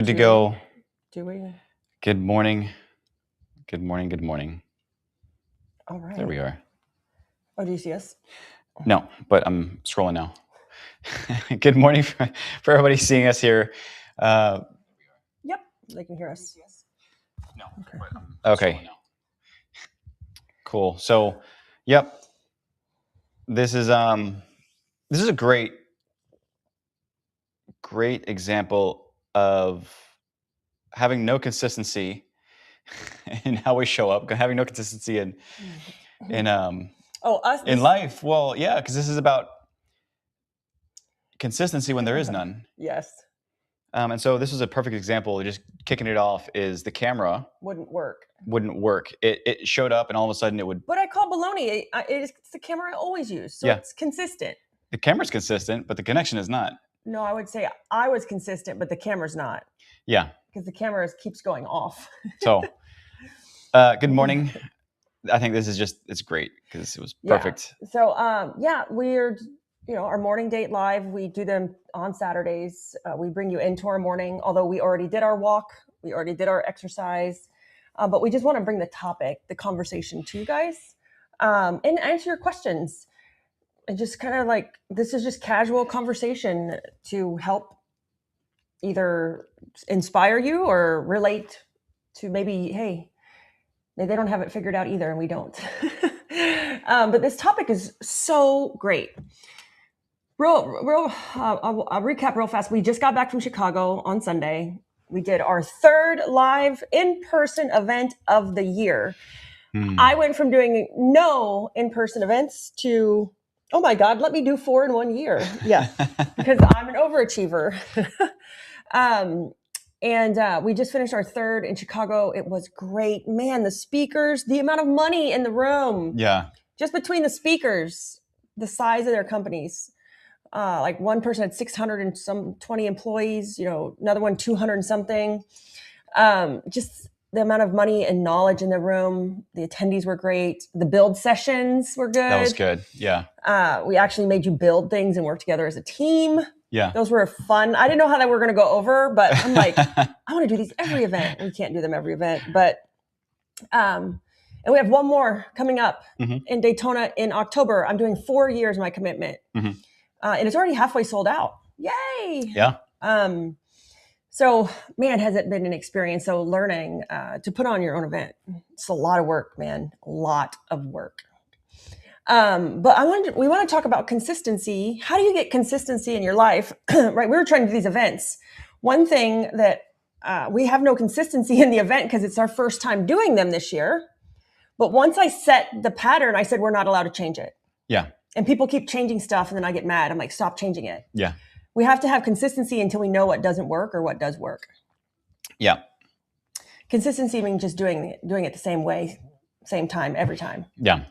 Good to go. Do we? Good morning. Good morning. Good morning. All right. There we are. Oh, do you see us? No, but I'm scrolling now. Good morning for everybody seeing us here. Yep, they can hear us. No. Okay. Cool. So, yep. This is a great example of having no consistency in how we show up, having no consistency in us in life. Well, yeah, because this is about consistency when there is none. Yes. And so this is a perfect example. Just kicking it off is the camera wouldn't work. It showed up and all of a sudden it would. But I call baloney. It's the camera I always use, so Yeah. it's consistent. The camera's consistent, but the connection is not. No, I would say I was consistent, but the camera's not. Yeah. Because the camera keeps going off. So, good morning. I think this is it's great because it was perfect. Yeah. So, we're, our morning date live. We do them on Saturdays. We bring you into our morning, although we already did our walk. We already did our exercise. But we just want to bring the conversation to you guys and answer your questions. And just kind of like, this is just casual conversation to help either inspire you or relate to maybe, hey, they don't have it figured out either, and we don't. But this topic is so great. I'll recap real fast. We just got back from Chicago on Sunday. We did our third live in-person event of the year. I went from doing no in-person events to, oh my God, let me do 4 in 1 year. Yeah, because I'm an overachiever. And we just finished our third in Chicago. It was great. Man, the speakers, the amount of money in the room. Yeah. Just between the speakers, the size of their companies. Like one person had 620 employees, another one 200 and something. Just the amount of money and knowledge in the room. The attendees were great. The build sessions were good. That was good. Yeah. We actually made you build things and work together as a team. Yeah. Those were fun. I didn't know how they were going to go over, but I'm like, I want to do these every event. We can't do them every event, but, and we have one more coming up in Daytona in October. I'm doing 4 years, my commitment. And it's already halfway sold out. Yay. Yeah. So, man, has it been an experience. So learning to put on your own event. It's a lot of work, man. A lot of work. But we want to talk about consistency. How do you get consistency in your life? Right. We were trying to do these events. One thing that we have no consistency in the event because it's our first time doing them this year. But once I set the pattern, I said, we're not allowed to change it. Yeah. And people keep changing stuff and then I get mad. I'm like, stop changing it. Yeah. We have to have consistency until we know what doesn't work or what does work. Yeah. Consistency means just doing it the same way, same time, every time. Yeah.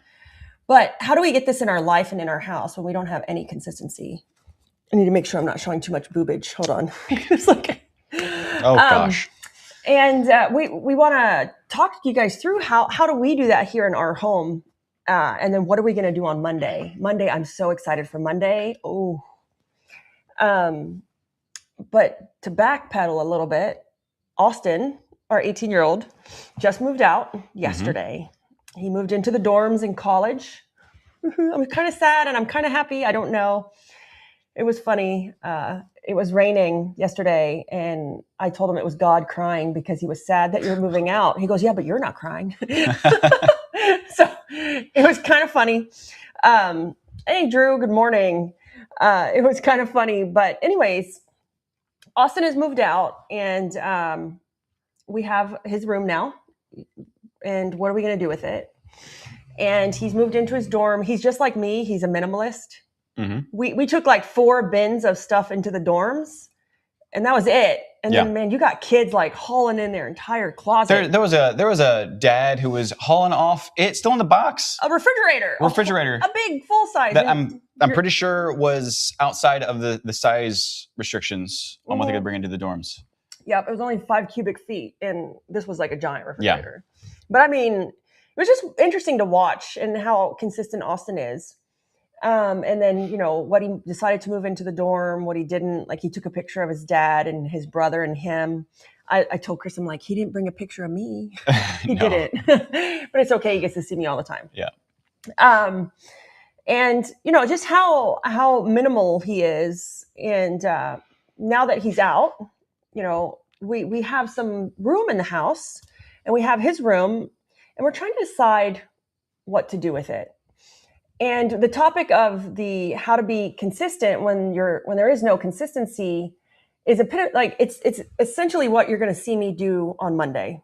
But how do we get this in our life and in our house when we don't have any consistency? I need to make sure I'm not showing too much boobage. Hold on. It's like, oh gosh. And we want to talk to you guys through how do we do that here in our home? And then what are we going to do on Monday? Monday, I'm so excited for Monday. Oh. But to backpedal a little bit, Austin, our 18-year-old, just moved out yesterday. He moved into the dorms in college. I'm kind of sad and I'm kind of happy. I don't know. It was funny. It was raining yesterday and I told him it was God crying because he was sad that you're moving out. He goes, yeah, but you're not crying. So it was kind of funny. Hey, Drew, good morning. It was kind of funny. But anyways, Austin has moved out and we have his room now. And what are we going to do with it? And he's moved into his dorm. He's just like me. He's a minimalist. We took like 4 bins of stuff into the dorms and that was it. And then, man, you got kids like hauling in their entire closet. There was a dad who was hauling off it still in the box. A refrigerator. A big full size. That I'm pretty sure was outside of the size restrictions on what they could bring into the dorms. Yep, it was only 5 cubic feet, and this was like a giant refrigerator. Yeah. But I mean, it was just interesting to watch and how consistent Austin is. And then, what he decided to move into the dorm, what he didn't. Like, he took a picture of his dad and his brother and him. I told Chris, I'm like, he didn't bring a picture of me. He No. didn't. But it's okay. He gets to see me all the time. Yeah. And just how minimal he is. And now that he's out, we have some room in the house, and we have his room, and we're trying to decide what to do with it. And the topic of the how to be consistent when there is no consistency is it's essentially what you're going to see me do on Monday.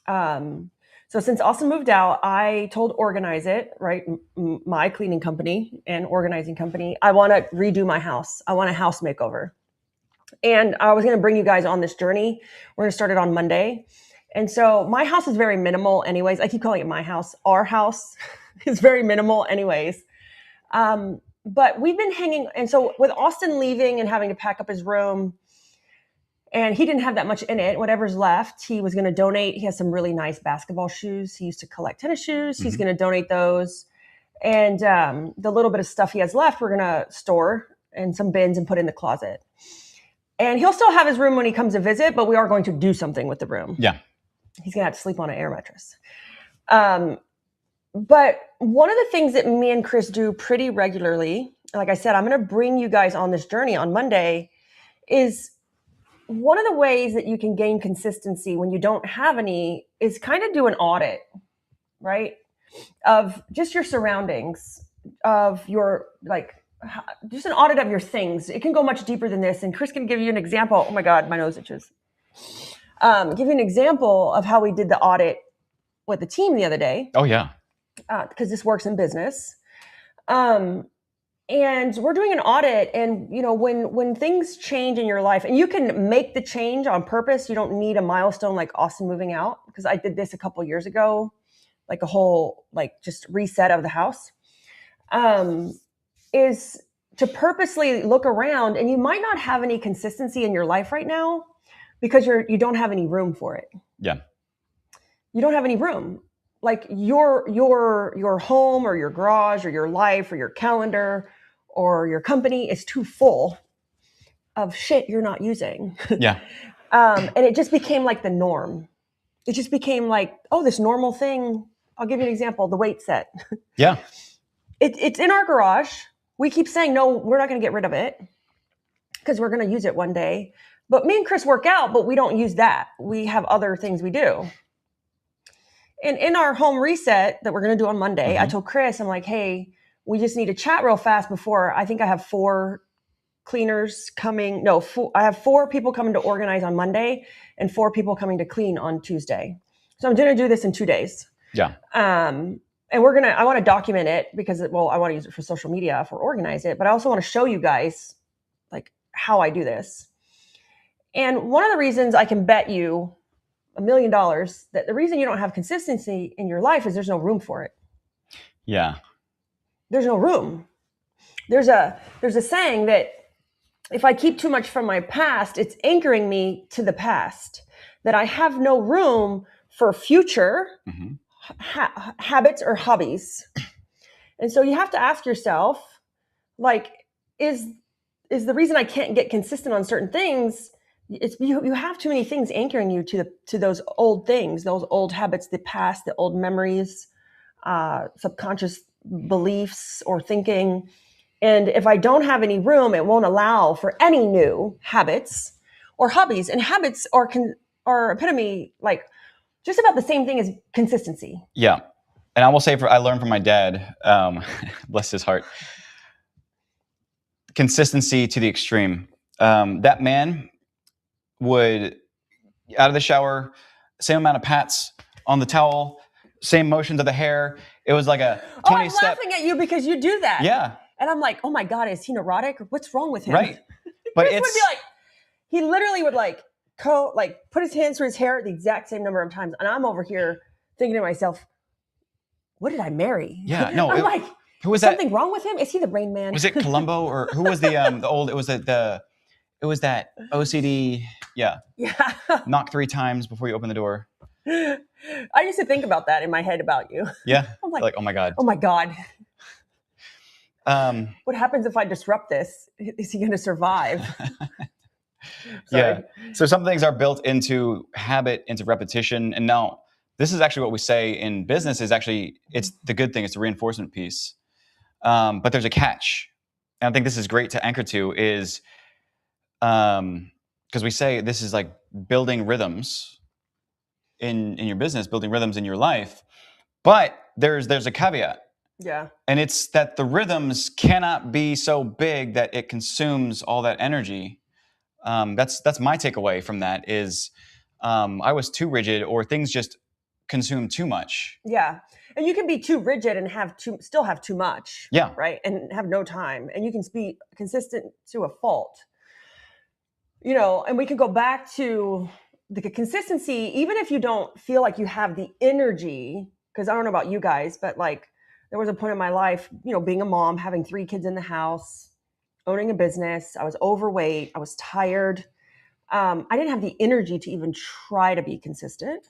So since Austin moved out, I told Organize It, right, my cleaning company and organizing company, I want to redo my house. I want a house makeover. And I was going to bring you guys on this journey. We're going to start it on Monday. And so my house is very minimal anyways. I keep calling it my house. Our house is very minimal anyways. But we've been hanging. And so with Austin leaving and having to pack up his room, and he didn't have that much in it. Whatever's left, he was going to donate. He has some really nice basketball shoes. He used to collect tennis shoes. He's going to donate those. And the little bit of stuff he has left, we're going to store in some bins and put in the closet. And he'll still have his room when he comes to visit, but we are going to do something with the room. Yeah. He's going to have to sleep on an air mattress. But one of the things that me and Chris do pretty regularly, like I said, I'm going to bring you guys on this journey on Monday, is one of the ways that you can gain consistency when you don't have any is kind of do an audit, right? Of just your surroundings, of your, just an audit of your things. It can go much deeper than this. And Chris can give you an example. Oh my God, my nose itches. Give you an example of how we did the audit with the team the other day. Oh yeah. Because this works in business. And we're doing an audit, and when things change in your life, and you can make the change on purpose, you don't need a milestone like Austin moving out, because I did this a couple years ago, like a whole just reset of the house, is to purposely look around, and you might not have any consistency in your life right now because you don't have any room for it. Yeah. You don't have any room. Like your home or your garage or your life or your calendar or your company is too full of shit you're not using. Yeah. And it just became like the norm. It just became like, oh, this normal thing. I'll give you an example, the weight set. Yeah. It's in our garage. We keep saying, no, we're not going to get rid of it because we're going to use it one day. But me and Chris work out, but we don't use that. We have other things we do. And in our home reset that we're going to do on Monday, I told Chris, I'm like, hey, we just need to chat real fast before. I think I have 4 cleaners coming. No, I have 4 people coming to organize on Monday and 4 people coming to clean on Tuesday. So I'm going to do this in 2 days. Yeah. And I want to document it because, I want to use it for social media if we organize it, but I also want to show you guys how I do this. And one of the reasons I can bet you $1 million that the reason you don't have consistency in your life is there's no room for it. Yeah. There's no room. There's a saying that if I keep too much from my past, it's anchoring me to the past, that I have no room for future habits or hobbies. And so you have to ask yourself, is the reason I can't get consistent on certain things, it's you have too many things anchoring you to those old things, those old habits, the past, the old memories, subconscious beliefs or thinking. And if I don't have any room, it won't allow for any new habits or hobbies. And habits are epitome, just about the same thing as consistency. Yeah. And I will say, I learned from my dad, bless his heart, consistency to the extreme. That man would, out of the shower, same amount of pats on the towel, same motions of the hair. It was like a 20 I'm step. laughing at you because you do that. Yeah. And I'm like, oh my God, is he neurotic? What's wrong with him? Right. But Chris would be like, he literally would put his hands through his hair the exact same number of times. And I'm over here thinking to myself, what did I marry? Yeah, no. I'm who was something that? wrong with him? Is he the Rain Man? Was it Columbo or who was the old? It was that OCD. Yeah. Yeah. Knock 3 times before you open the door. I used to think about that in my head about you. Yeah. I'm like, oh my God. Oh my God. What happens if I disrupt this? Is he going to survive? Yeah. So some things are built into habit, into repetition. And now this is actually what we say in business is actually, it's the good thing. It's the reinforcement piece. But there's a catch. And I think this is great to anchor to is, because we say this is like building rhythms in your business, building rhythms in your life. But there's a caveat. Yeah. And it's that the rhythms cannot be so big that it consumes all that energy. That's my takeaway from that is I was too rigid or things just consume too much. Yeah. And you can be too rigid and still have too much. Yeah. Right. And have no time. And you can be consistent to a fault. You know, and we can go back to the consistency, even if you don't feel like you have the energy, because I don't know about you guys, but like there was a point in my life, you know, being a mom, having 3 kids in the house, owning a business. I was overweight. I was tired. I didn't have the energy to even try to be consistent.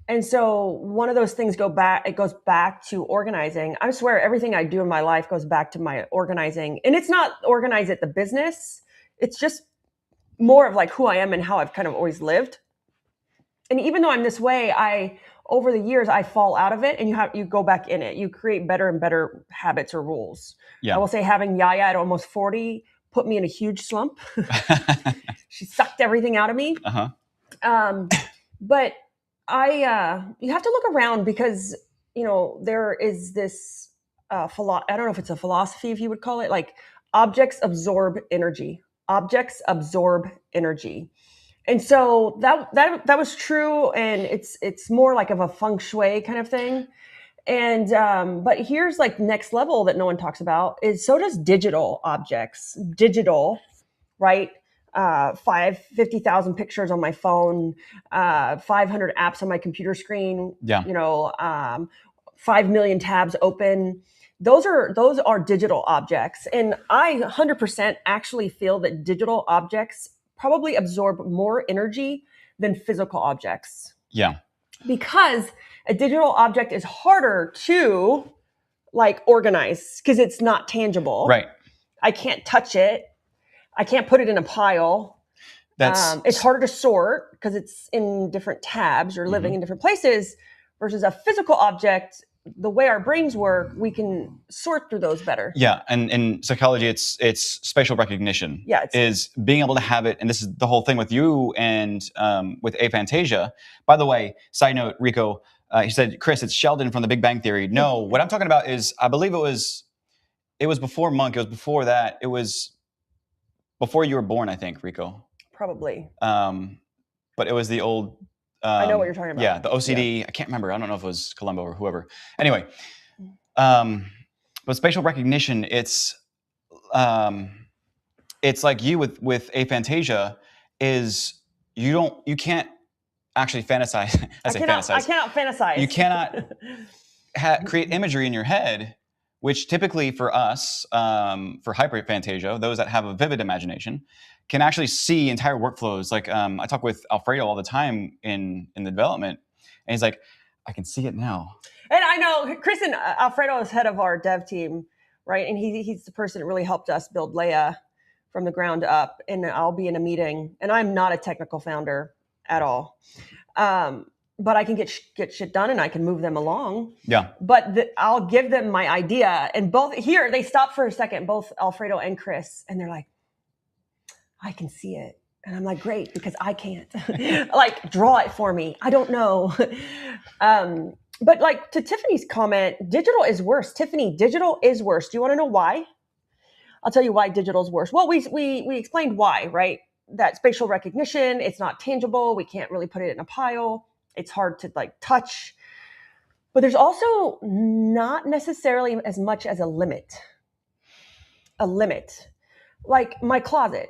And so one of those things it goes back to organizing. I swear everything I do in my life goes back to my organizing. And it's not organize at the business. It's just more of like who I am and how I've kind of always lived. And even though I'm this way, over the years, I fall out of it and you go back in it. You create better and better habits or rules. Yeah. I will say having Yaya at almost 40 put me in a huge slump. She sucked everything out of me. Uh-huh. But you have to look around because, you know, there is this, I don't know if it's a philosophy, if you would call it, like objects absorb energy. Objects absorb energy. And so that was true. And it's more like of a feng shui kind of thing. And, but here's like next level that no one talks about is so does digital objects, right? 50,000 pictures on my phone, 500 apps on my computer screen, Yeah. you know, 5 million tabs open. Those are digital objects. And I 100% actually feel that digital objects probably absorb more energy than physical objects. Yeah. Because a digital object is harder to like organize because it's not tangible. Right. I can't touch it. I can't put it in a pile. It's harder to sort because it's in different tabs or living in different places versus a physical object. The way our brains work, we can sort through those better. Yeah, and in psychology, it's spatial recognition. Yeah, is being able to have it, and this is the whole thing with you and with aphantasia. By the way, side note, Rico, he said, Chris, it's Sheldon from The Big Bang Theory. No, what I'm talking about is, I believe it was before Monk. It was before that. It was before you were born, I think, Rico. Probably. But it was the old. I know what you're talking about. Yeah, the OCD. Yeah. I can't remember. I don't know if it was Columbo or whoever. Anyway, but spatial recognition, it's like you with aphantasia, is you can't actually fantasize. I cannot fantasize. You cannot create imagery in your head, which typically for us, for hyperphantasia, those that have a vivid imagination, can actually see entire workflows. Like I talk with Alfredo all the time in the development, and he's like, I can see it now. And I know Chris and Alfredo is head of our dev team, right? And he's the person that really helped us build Leia from the ground up. And I'll be in a meeting, and I'm not a technical founder at all, but I can get shit done, and I can move them along. Yeah. But I'll give them my idea, and they stop for a second, both Alfredo and Chris, and they're like, I can see it. And I'm like, great, because I can't. Like, draw it for me. I don't know. But like to Tiffany's comment, digital is worse. Tiffany, digital is worse. Do you want to know why? I'll tell you why digital is worse. Well, we explained why, right? That spatial recognition, it's not tangible. We can't really put it in a pile. It's hard to like touch. But there's also not necessarily as much as a limit. A limit. Like my closet.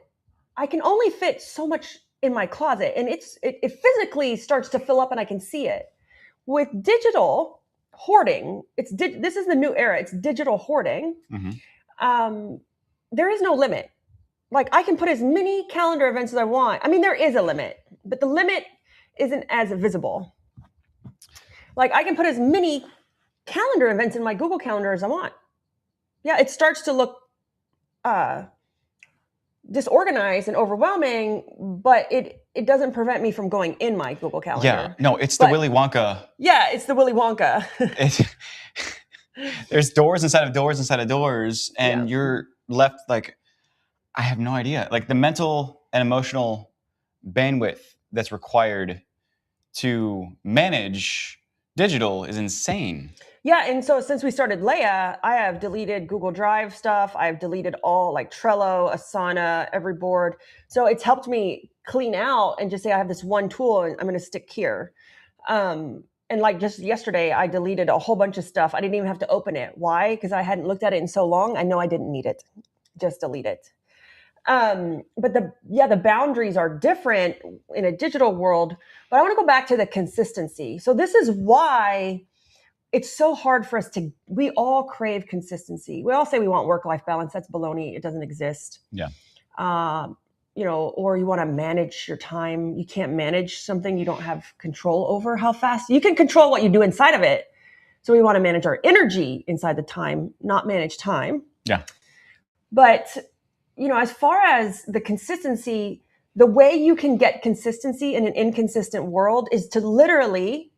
I can only fit so much in my closet, and it physically starts to fill up and I can see it. With digital hoarding, this is the new era. It's digital hoarding. Mm-hmm. There is no limit. Like I can put as many calendar events as I want. I mean, there is a limit, but the limit isn't as visible. Like I can put as many calendar events in my Google Calendar as I want. Yeah, it starts to look uh, disorganized and overwhelming, but it doesn't prevent me from going in my Google Calendar. Yeah, no, it's the But- Willy Wonka. Yeah, it's the Willy Wonka. There's doors inside of doors inside of doors, and Yeah. you're left like, I have no idea. Like the mental and emotional bandwidth that's required to manage digital is insane. Yeah, and so since we started Leia, I have deleted Google Drive stuff. I've deleted all like Trello, Asana, Everyboard. So it's helped me clean out and just say I have this one tool and I'm going to stick here. And like just yesterday, I deleted a whole bunch of stuff. I didn't even have to open it. Why? Because I hadn't looked at it in so long. I know I didn't need it. Just delete it. But the boundaries are different in a digital world. But I want to go back to the consistency. So this is why it's so hard for us we all crave consistency. We all say we want work-life balance. That's baloney. It doesn't exist. Yeah. Or you want to manage your time. You can't manage something you don't have control over how fast. You can control what you do inside of it. So we want to manage our energy inside the time, not manage time. Yeah. But, as far as the consistency, the way you can get consistency in an inconsistent world is to literally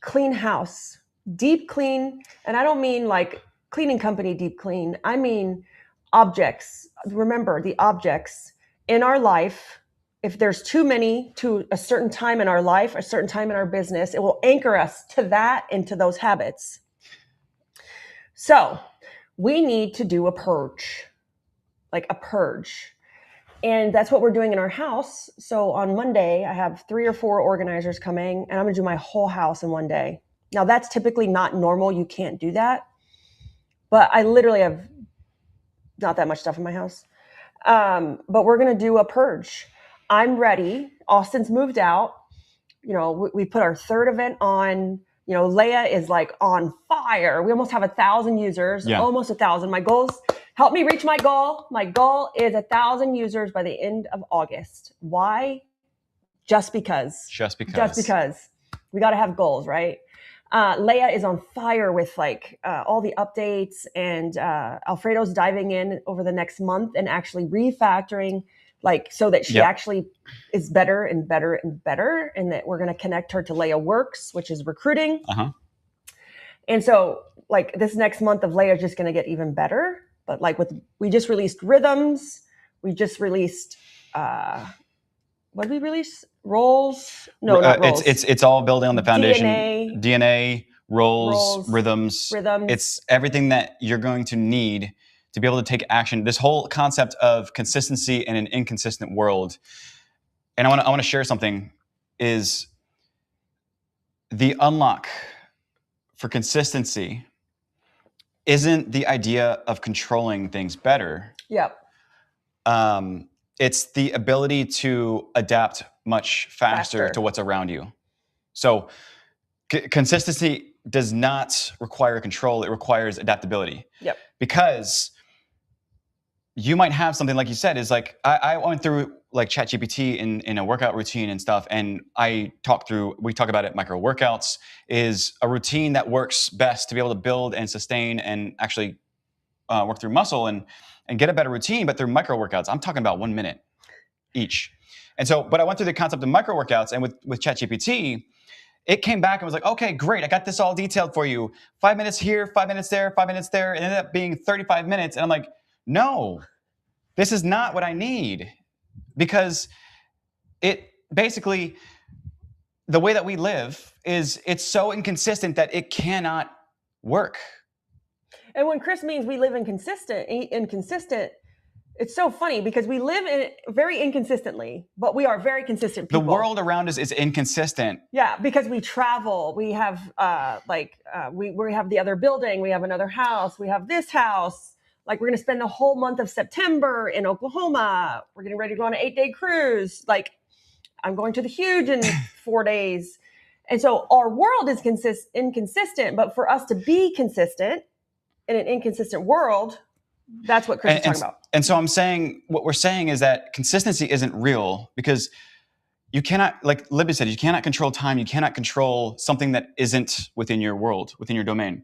clean house, deep clean. And I don't mean like cleaning company deep clean. I mean objects. Remember the objects in our life. If there's too many to a certain time in our life, a certain time in our business, it will anchor us to that and to those habits. So we need to do a purge, like a purge. And that's what we're doing in our house. So on Monday, I have 3 or 4 organizers coming, and I'm going to do my whole house in one day. Now, that's typically not normal. You can't do that. But I literally have not that much stuff in my house. But we're going to do a purge. I'm ready. Austin's moved out. We put our 3rd event on. Leia is like on fire. We almost have 1,000 users, almost 1,000. My goals, help me reach my goal. My goal is 1,000 users by the end of August. Why? Just because. Just because. We got to have goals, right? Leia is on fire with all the updates, and Alfredo's diving in over the next month and actually refactoring so that she actually is better and better and better, and that we're going to connect her to Leia Works, which is recruiting. Uh-huh. And so this next month of Leia is just going to get even better. But we just released Rhythms. We just released, what did we release? Roles? No, not roles. It's all building on the foundation. DNA, roles, rhythms. It's everything that you're going to need to be able to take action. This whole concept of consistency in an inconsistent world. And I want to share something, is the unlock for consistency isn't the idea of controlling things better. Yep. It's the ability to adapt much faster to what's around you. So consistency does not require control. It requires adaptability. Yep. Because you might have something, like you said, is like, I went through like ChatGPT in a workout routine and stuff. And we talk about it, micro workouts is a routine that works best to be able to build and sustain and actually work through muscle and get a better routine, but through micro workouts. I'm talking about 1 minute each. And so, but I went through the concept of micro workouts, and with ChatGPT, it came back and was like, okay, great. I got this all detailed for you. 5 minutes here, 5 minutes there, 5 minutes there. It ended up being 35 minutes. And I'm like, no, this is not what I need, because it basically, the way that we live it's so inconsistent that it cannot work. And when Chris means we live inconsistent, it's so funny because we live very inconsistently, but we are very consistent people. The world around us is inconsistent. Yeah, because we travel. We have we have the other building. We have another house. We have this house. We're going to spend the whole month of September in Oklahoma. We're getting ready to go on an 8-day cruise. I'm going to the Huge in 4 days. And so our world is inconsistent, but for us to be consistent in an inconsistent world, that's what Chris is talking about. And so what we're saying is that consistency isn't real, because you cannot, like Libby said, you cannot control time. You cannot control something that isn't within your world, within your domain.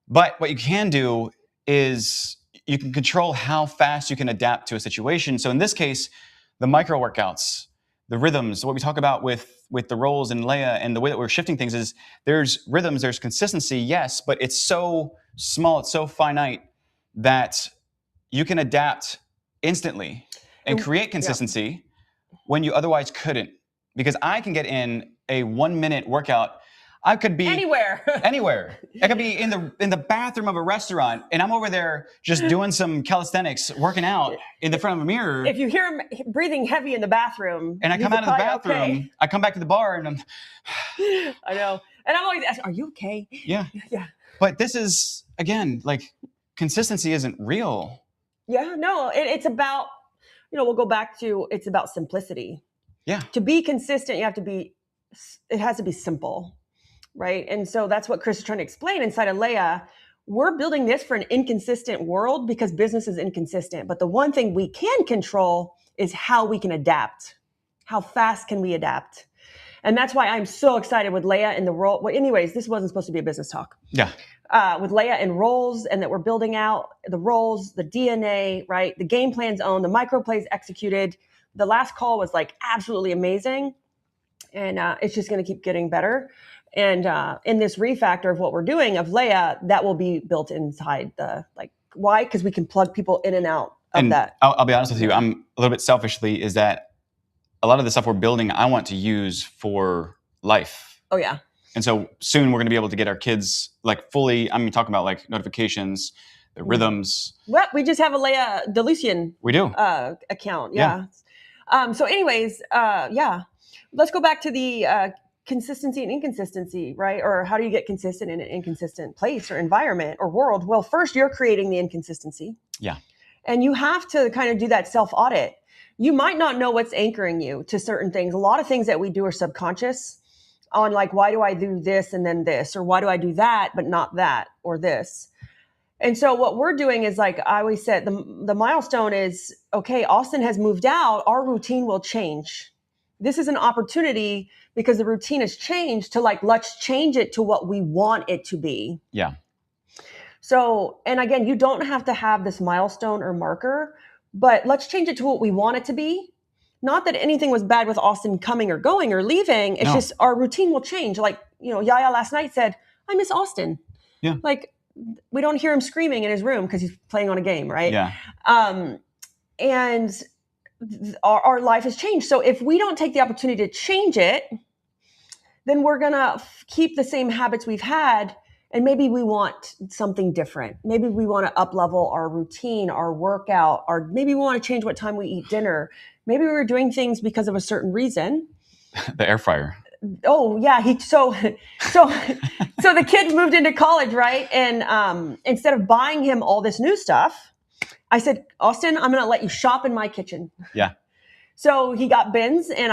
But what you can do is you can control how fast you can adapt to a situation. So in this case, the micro workouts, the rhythms, what we talk about with the roles in Leia and the way that we're shifting things is there's rhythms, there's consistency, yes, but it's so small, it's so finite that you can adapt instantly and create consistency when you otherwise couldn't. Because I can get in a 1 minute workout. I could be Anywhere. I could be in the bathroom of a restaurant, and I'm over there just doing some calisthenics, working out in the front of a mirror. If you hear him breathing heavy in the bathroom, And I come out of the bathroom, okay. I come back to the bar, and I'm. I know, and I'm always asking, "Are you okay?" Yeah. Yeah. But this is again like consistency isn't real. Yeah. No, it's about we'll go back to it's about simplicity. Yeah. To be consistent, it has to be simple. Right. And so that's what Chris is trying to explain inside of Leia. We're building this for an inconsistent world because business is inconsistent. But the one thing we can control is how we can adapt. How fast can we adapt? And that's why I'm so excited with Leia and the role. Well, anyways, this wasn't supposed to be a business talk. Yeah. With Leia and roles, and that we're building out the roles, the DNA, right? The game plan's owned, the micro plays executed. The last call was like absolutely amazing. And it's just going to keep getting better. And in this refactor of what we're doing of Leia, that will be built inside why? Because we can plug people in and out of that. I'll be honest with you. I'm a little bit selfishly is that a lot of the stuff we're building, I want to use for life. Oh yeah. And so soon we're going to be able to get our kids like fully, talking about like notifications, the rhythms. Well, we just have a Leia Delucian. We do. Account. Yeah. So anyways, let's go back to the consistency and inconsistency, right? Or how do you get consistent in an inconsistent place or environment or world? Well, first you're creating the inconsistency. Yeah. And you have to kind of do that self-audit. You might not know what's anchoring you to certain things. A lot of things that we do are subconscious on like, why do I do this and then this? Or why do I do that, but not that or this? And so what we're doing is like I always said, the milestone is, okay, Austin has moved out. Our routine will change. This is an opportunity because the routine has changed to like, let's change it to what we want it to be. Yeah. So, and again, you don't have to have this milestone or marker, but let's change it to what we want it to be. Not that anything was bad with Austin coming or going or leaving. It's just our routine will change. Like, Yaya last night said, I miss Austin. Yeah. Like, we don't hear him screaming in his room because he's playing on a game, right? Yeah. And our life has changed. So if we don't take the opportunity to change it, then we're going to keep the same habits we've had. And maybe we want something different. Maybe we want to up-level our routine, our workout, or maybe we want to change what time we eat dinner. Maybe we were doing things because of a certain reason. The air fryer. Oh yeah. So the kid moved into college, right? And instead of buying him all this new stuff, I said, Austin, I'm going to let you shop in my kitchen. Yeah. So he got bins, and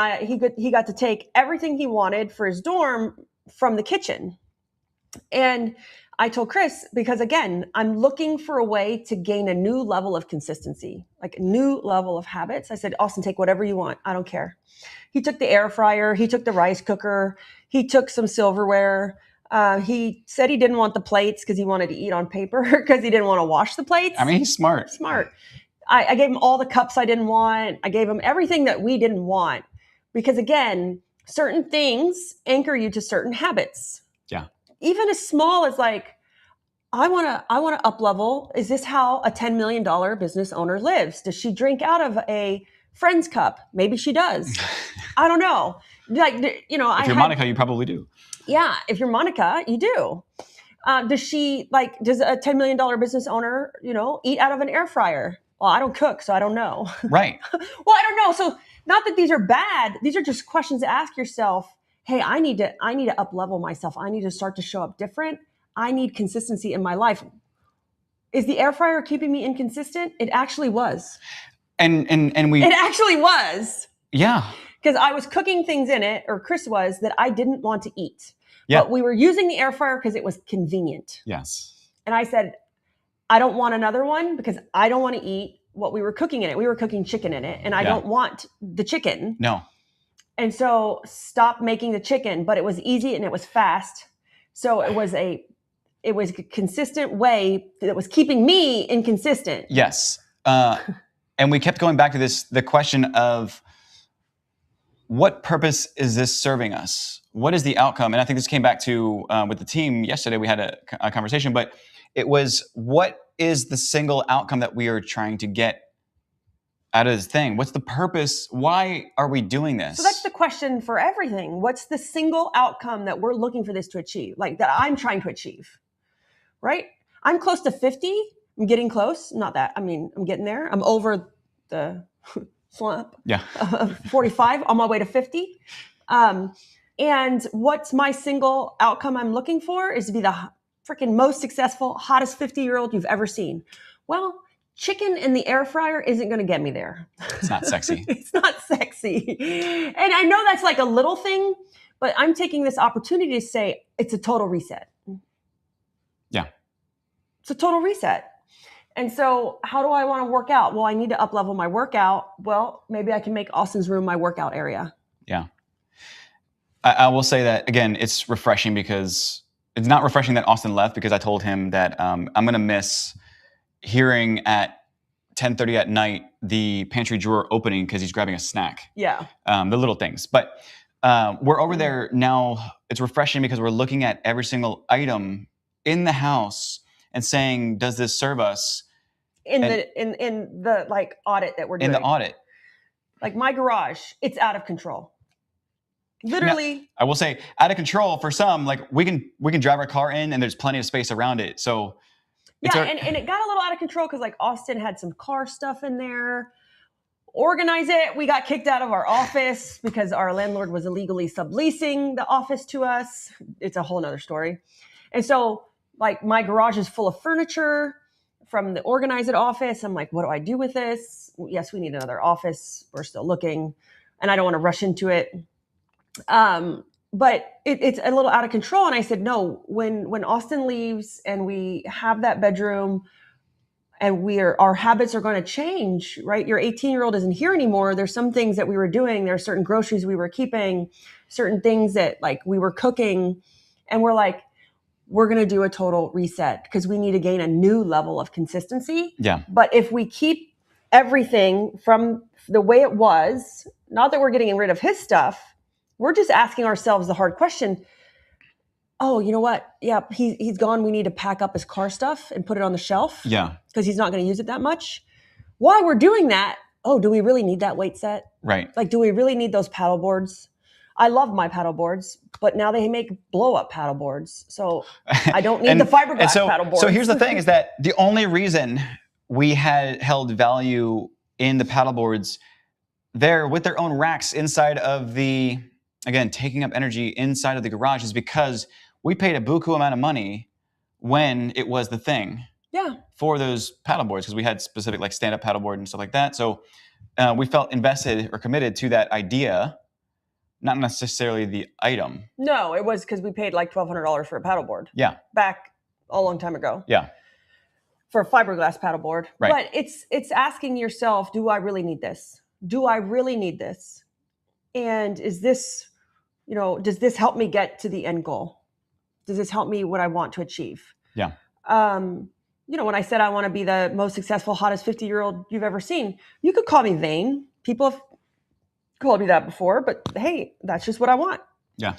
he got to take everything he wanted for his dorm from the kitchen. And I told Chris, because again, I'm looking for a way to gain a new level of consistency, like a new level of habits. I said, Austin, take whatever you want. I don't care. He took the air fryer. He took the rice cooker. He took some silverware. He said he didn't want the plates because he wanted to eat on paper because he didn't want to wash the plates. I mean, he's smart. I gave him all the cups I didn't want. I gave him everything that we didn't want because again, certain things anchor you to certain habits. Yeah. Even as small as like, I want to up level. Is this how a $10 million business owner lives? Does she drink out of a friend's cup? Maybe she does. I don't know. Like, if you're Monica, you probably do. Yeah. If you're Monica, you do. Does a $10 million business owner, eat out of an air fryer? Well, I don't cook, so I don't know. Right. Well, I don't know. So not that these are bad. These are just questions to ask yourself. Hey, I need to up level myself. I need to start to show up different. I need consistency in my life. Is the air fryer keeping me inconsistent? It actually was. And it actually was. Yeah. Because I was cooking things in it, or Chris was, that I didn't want to eat. Yeah. But we were using the air fryer because it was convenient. Yes. And I said, I don't want another one because I don't want to eat what we were cooking in it. We were cooking chicken in it, and I don't want the chicken. No. And so stop making the chicken, but it was easy and it was fast. So it was a it was a consistent way that was keeping me inconsistent. Yes. And we kept going back to the question of what purpose is this serving us? What is the outcome? And I think this came back to with the team yesterday. We had a conversation, but it was, what is the single outcome that we are trying to get out of this thing? What's the purpose? Why are we doing this? So that's the question for everything. What's the single outcome that we're looking for this to achieve? Like that I'm trying to achieve, right? I'm close to 50. I'm getting close. Not that. I mean, I'm getting there. I'm over the slump. Yeah. 45 on my way to 50. And what's my single outcome I'm looking for is to be the freaking most successful, hottest 50-year-old you've ever seen. Well, chicken in the air fryer isn't going to get me there. It's not sexy. It's not sexy. And I know that's like a little thing, but I'm taking this opportunity to say it's a total reset. Yeah. It's a total reset. And so how do I want to work out? Well, I need to up level my workout. Well, maybe I can make Austin's room my workout area. Yeah. I will say that, again, it's refreshing because it's not refreshing that Austin left, because I told him that I'm going to miss hearing at 10:30 at night the pantry drawer opening because he's grabbing a snack. Yeah. The little things. But we're over there now. It's refreshing because we're looking at every single item in the house and saying, does this serve us? In the like audit that we're doing. In the audit. Like my garage, it's out of control. Literally. Now, I will say, out of control for some. Like we can drive our car in and there's plenty of space around it. So yeah, and it got a little out of control because like Austin had some car stuff in there. Organize it. We got kicked out of our office because our landlord was illegally subleasing the office to us. It's a whole nother story. And so like my garage is full of furniture from the Organize It office. I'm like, what do I do with this? Yes, we need another office. We're still looking and I don't want to rush into it. But it's a little out of control. And I said, no, when Austin leaves and we have that bedroom and our habits are going to change, right? Your 18-year-old isn't here anymore. There's some things that we were doing. There are certain groceries we were keeping, certain things that like we were cooking. And we're like, we're going to do a total reset because we need to gain a new level of consistency. Yeah. But if we keep everything from the way it was, not that we're getting rid of his stuff, we're just asking ourselves the hard question. Oh, you know what? Yeah, he's gone. We need to pack up his car stuff and put it on the shelf. Yeah. Because he's not going to use it that much. While we're doing that, oh, do we really need that weight set? Right. Like, do we really need those paddle boards? I love my paddle boards, but now they make blow up paddle boards. So I don't need the fiberglass paddle boards. So here's the thing is that the only reason we had held value in the paddle boards there with their own racks inside of the, again, taking up energy inside of the garage, is because we paid a buku amount of money when it was the thing. Yeah. For those paddle boards, because we had specific like stand-up paddle board and stuff like that. So we felt invested or committed to that idea, not necessarily the item. No, it was because we paid like $1,200 for a paddle board. Yeah. Back a long time ago. Yeah. For a fiberglass paddle board. Right. But it's asking yourself, do I really need this? Do I really need this? And is this, does this help me get to the end goal? Does this help me what I want to achieve? Yeah. When I said I want to be the most successful, hottest 50-year-old you've ever seen, you could call me vain. People have called me that before, but hey, that's just what I want. Yeah.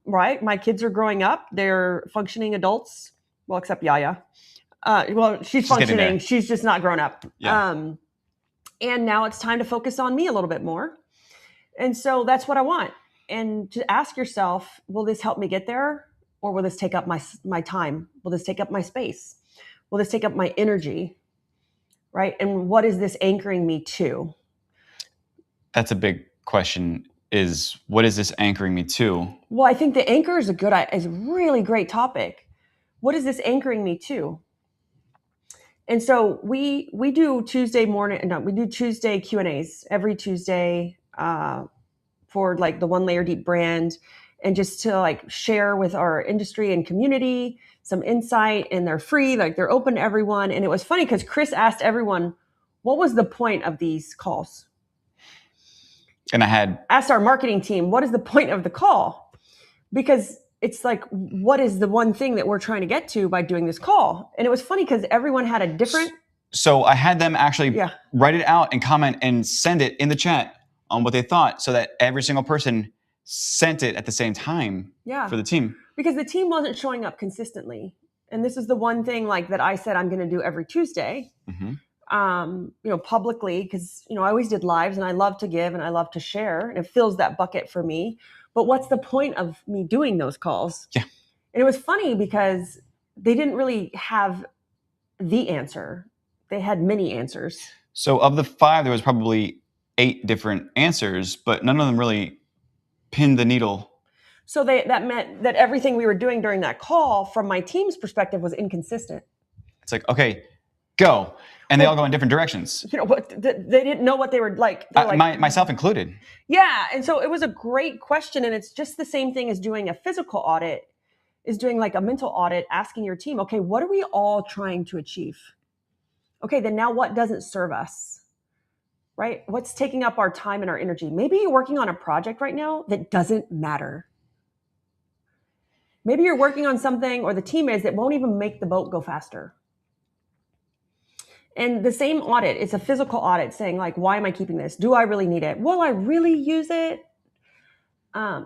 Right. My kids are growing up. They're functioning adults. Well, except Yaya. She's functioning. She's just not grown up. Yeah. And now it's time to focus on me a little bit more. And so that's what I want. And to ask yourself, will this help me get there? Or will this take up my time? Will this take up my space? Will this take up my energy? Right? And what is this anchoring me to? That's a big question, is what is this anchoring me to? Well, I think the anchor is a really great topic. What is this anchoring me to? And so we do Tuesday Q&As every Tuesday for like the One Layer Deep brand, and just to like share with our industry and community some insight, and they're free, like they're open to everyone. And it was funny because Chris asked everyone, what was the point of these calls? And I had asked our marketing team, what is the point of the call? Because it's like, what is the one thing that we're trying to get to by doing this call? And it was funny because everyone had a different. So I had them actually Yeah. write it out and comment and send it in the chat on what they thought, so that every single person sent it at the same time Yeah. for the team. Because the team wasn't showing up consistently. And this is the one thing like that I said I'm going to do every Tuesday, publicly, because, I always did lives and I love to give and I love to share, and it fills that bucket for me. But what's the point of me doing those calls? Yeah. And it was funny because they didn't really have the answer. They had many answers. So of the 5, there was probably 8 different answers, but none of them really pinned the needle. So that meant that everything we were doing during that call from my team's perspective was inconsistent. It's like, okay, go. And they all go in different directions. They didn't know what they were like. Myself included. Yeah. And so it was a great question. And it's just the same thing as doing a physical audit, is doing like a mental audit, asking your team, okay, what are we all trying to achieve? Okay, then now what doesn't serve us? Right? What's taking up our time and our energy? Maybe you're working on a project right now that doesn't matter. Maybe you're working on something, or the team is, that won't even make the boat go faster. And the same audit, it's a physical audit saying like, why am I keeping this? Do I really need it? Will I really use it?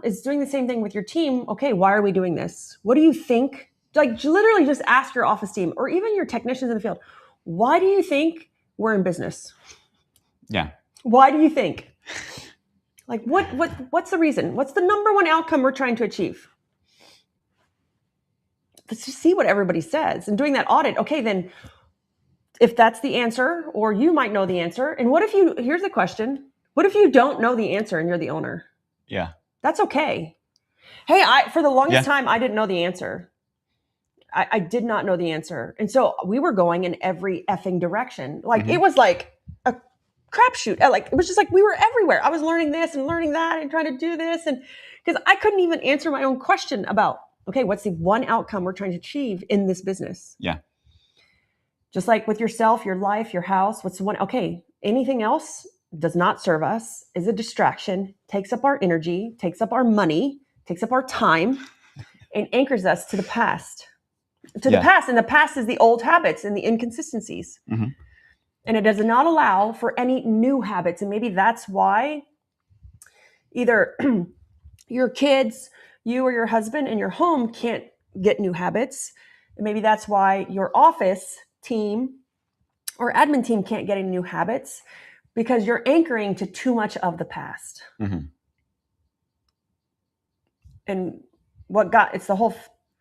It's doing the same thing with your team. Okay, why are we doing this? What do you think? Like literally just ask your office team or even your technicians in the field, why do you think we're in business? Yeah. Why do you think? Like what's the reason? What's the number one outcome we're trying to achieve? Let's just see what everybody says. And doing that audit, okay, then if that's the answer, or you might know the answer. And here's the question. What if you don't know the answer and you're the owner? Yeah. That's okay. Hey, for the longest time, I didn't know the answer. I did not know the answer. And so we were going in every effing direction. Like it was like a crapshoot. Like it was just like we were everywhere. I was learning this and learning that and trying to do this. And because I couldn't even answer my own question about, okay, what's the one outcome we're trying to achieve in this business? Yeah. Just like with yourself, your life, your house, what's the one? Okay, anything else does not serve us, is a distraction, takes up our energy, takes up our money, takes up our time, and anchors us to the past. The past. And the past is the old habits and the inconsistencies. Mm-hmm. And it does not allow for any new habits. And maybe that's why either your kids, you or your husband in your home can't get new habits. And maybe that's why your office team or admin team can't get any new habits, because you're anchoring to too much of the past. Mm-hmm. And it's the whole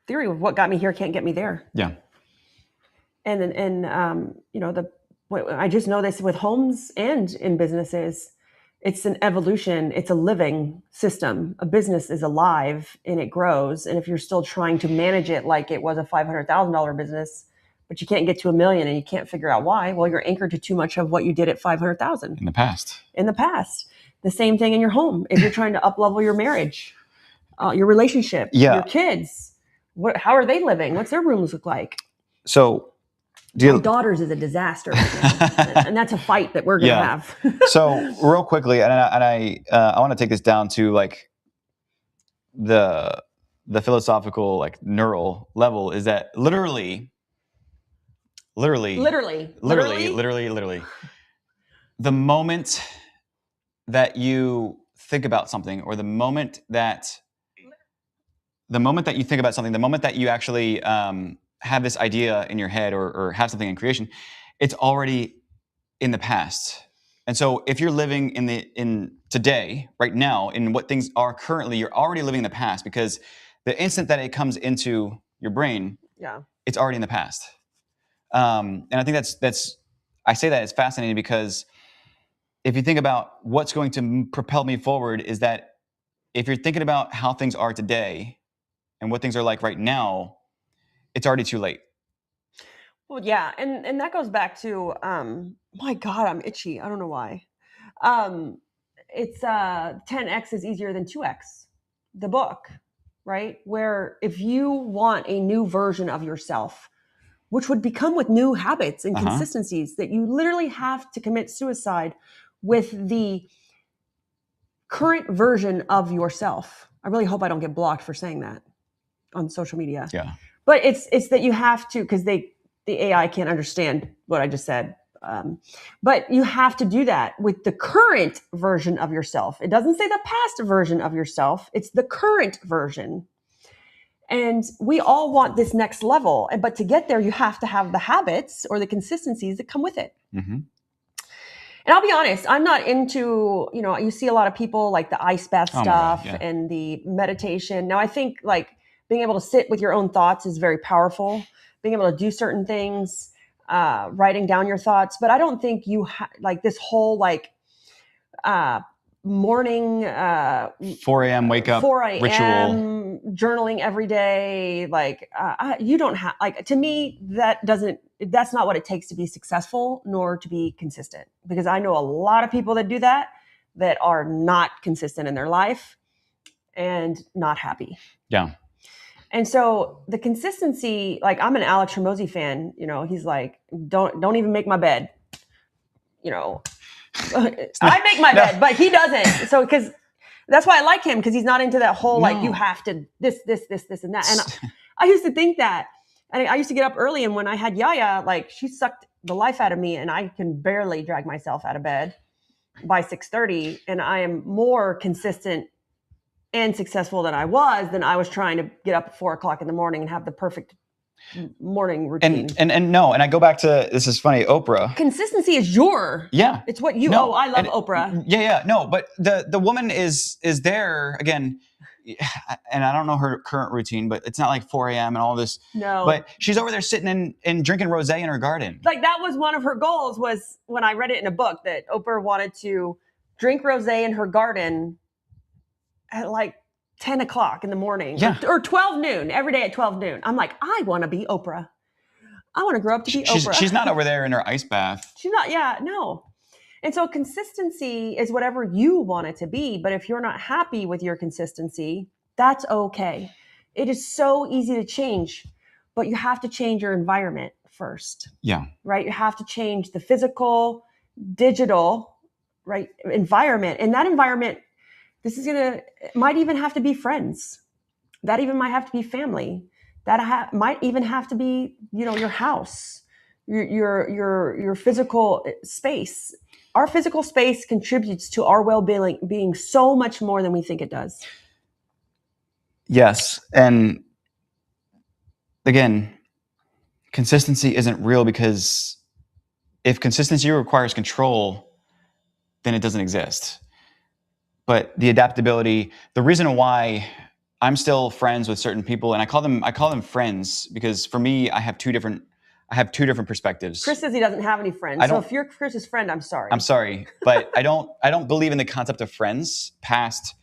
theory of what got me here can't get me there. Yeah. And I just know this with homes and in businesses. It's an evolution. It's a living system. A business is alive and it grows. And if you're still trying to manage it like it was a $500,000 business, but you can't get to $1 million and you can't figure out why, well, you're anchored to too much of what you did at 500,000 in the past. The same thing in your home. If you're trying to up-level your marriage, your relationship, your kids, how are they living? What's their rooms look like? So my daughter's is a disaster right now, and that's a fight that we're going to have. So real quickly, and I want to take this down to like the philosophical, like neural level, is that literally, the moment that you think about something, or the moment that you think about something, the moment that you actually have this idea in your head, or have something in creation, it's already in the past. And so if you're living in today, right now, in what things are currently, you're already living in the past, because the instant that it comes into your brain, it's already in the past. And I think that's I say that it's fascinating, because if you think about what's going to propel me forward, is that if you're thinking about how things are today and what things are like right now, it's already too late. Well, yeah. And that goes back to, my God, I'm itchy. I don't know why. It's 10X is easier than 2X, the book, right? Where if you want a new version of yourself, which would become with new habits and consistencies, that you literally have to commit suicide with the current version of yourself. I really hope I don't get blocked for saying that. on social media. Yeah. But it's that you have to, because the AI can't understand what I just said. But you have to do that with the current version of yourself. It doesn't say the past version of yourself. It's the current version. And we all want this next level. But to get there, you have to have the habits or the consistencies that come with it. Mm-hmm. And I'll be honest, I'm not into, you see a lot of people like the ice bath Oh my God, stuff yeah. and the meditation. Now, I think like being able to sit with your own thoughts is very powerful. Being able to do certain things, writing down your thoughts. But I don't think like this whole like morning 4 a.m. wake up 4 a.m. ritual. journaling every day. Like you don't have, like, to me, that's not what it takes to be successful nor to be consistent, because I know a lot of people that do that are not consistent in their life and not happy. Yeah. And so the consistency, like, I'm an Alex Hormozy fan, he's like, don't even make my bed, I make my bed, but he doesn't. So, because that's why I like him, because he's not into that whole, like, you have to this, and that. And I used to think that. And I used to get up early, and when I had Yaya, like, she sucked the life out of me, and I can barely drag myself out of bed by 6:30. And I am more consistent and successful than I was trying to get up at 4 o'clock in the morning and have the perfect morning routine. And I go back to, this is funny, Oprah. Consistency is it's what you owe. I love Oprah. Yeah. No, but the woman is there again, and I don't know her current routine, but it's not like 4 a.m. and all this. No. But she's over there sitting and drinking rosé in her garden. Like, that was one of her goals, was when I read it in a book, that Oprah wanted to drink rosé in her garden at like 10 o'clock in the morning, or 12 noon, every day at 12 noon. I'm like, I want to be Oprah. I want to grow up to be Oprah. She's not over there in her ice bath. She's not, no. And so consistency is whatever you want it to be. But if you're not happy with your consistency, that's okay. It is so easy to change, but you have to change your environment first. Yeah. Right? You have to change the physical, digital, right, environment. And that environment, might even have to be friends. That even might have to be family. That might even have to be, your house, your physical space. Our physical space contributes to our well-being so much more than we think it does. Yes. And again, consistency isn't real, because if consistency requires control, then it doesn't exist. But the adaptability, the reason why I'm still friends with certain people, and I call them friends, because for me, I have two different perspectives. Chris says he doesn't have any friends. So if you're Chris's friend, I'm sorry. I'm sorry, but I don't believe in the concept of friends past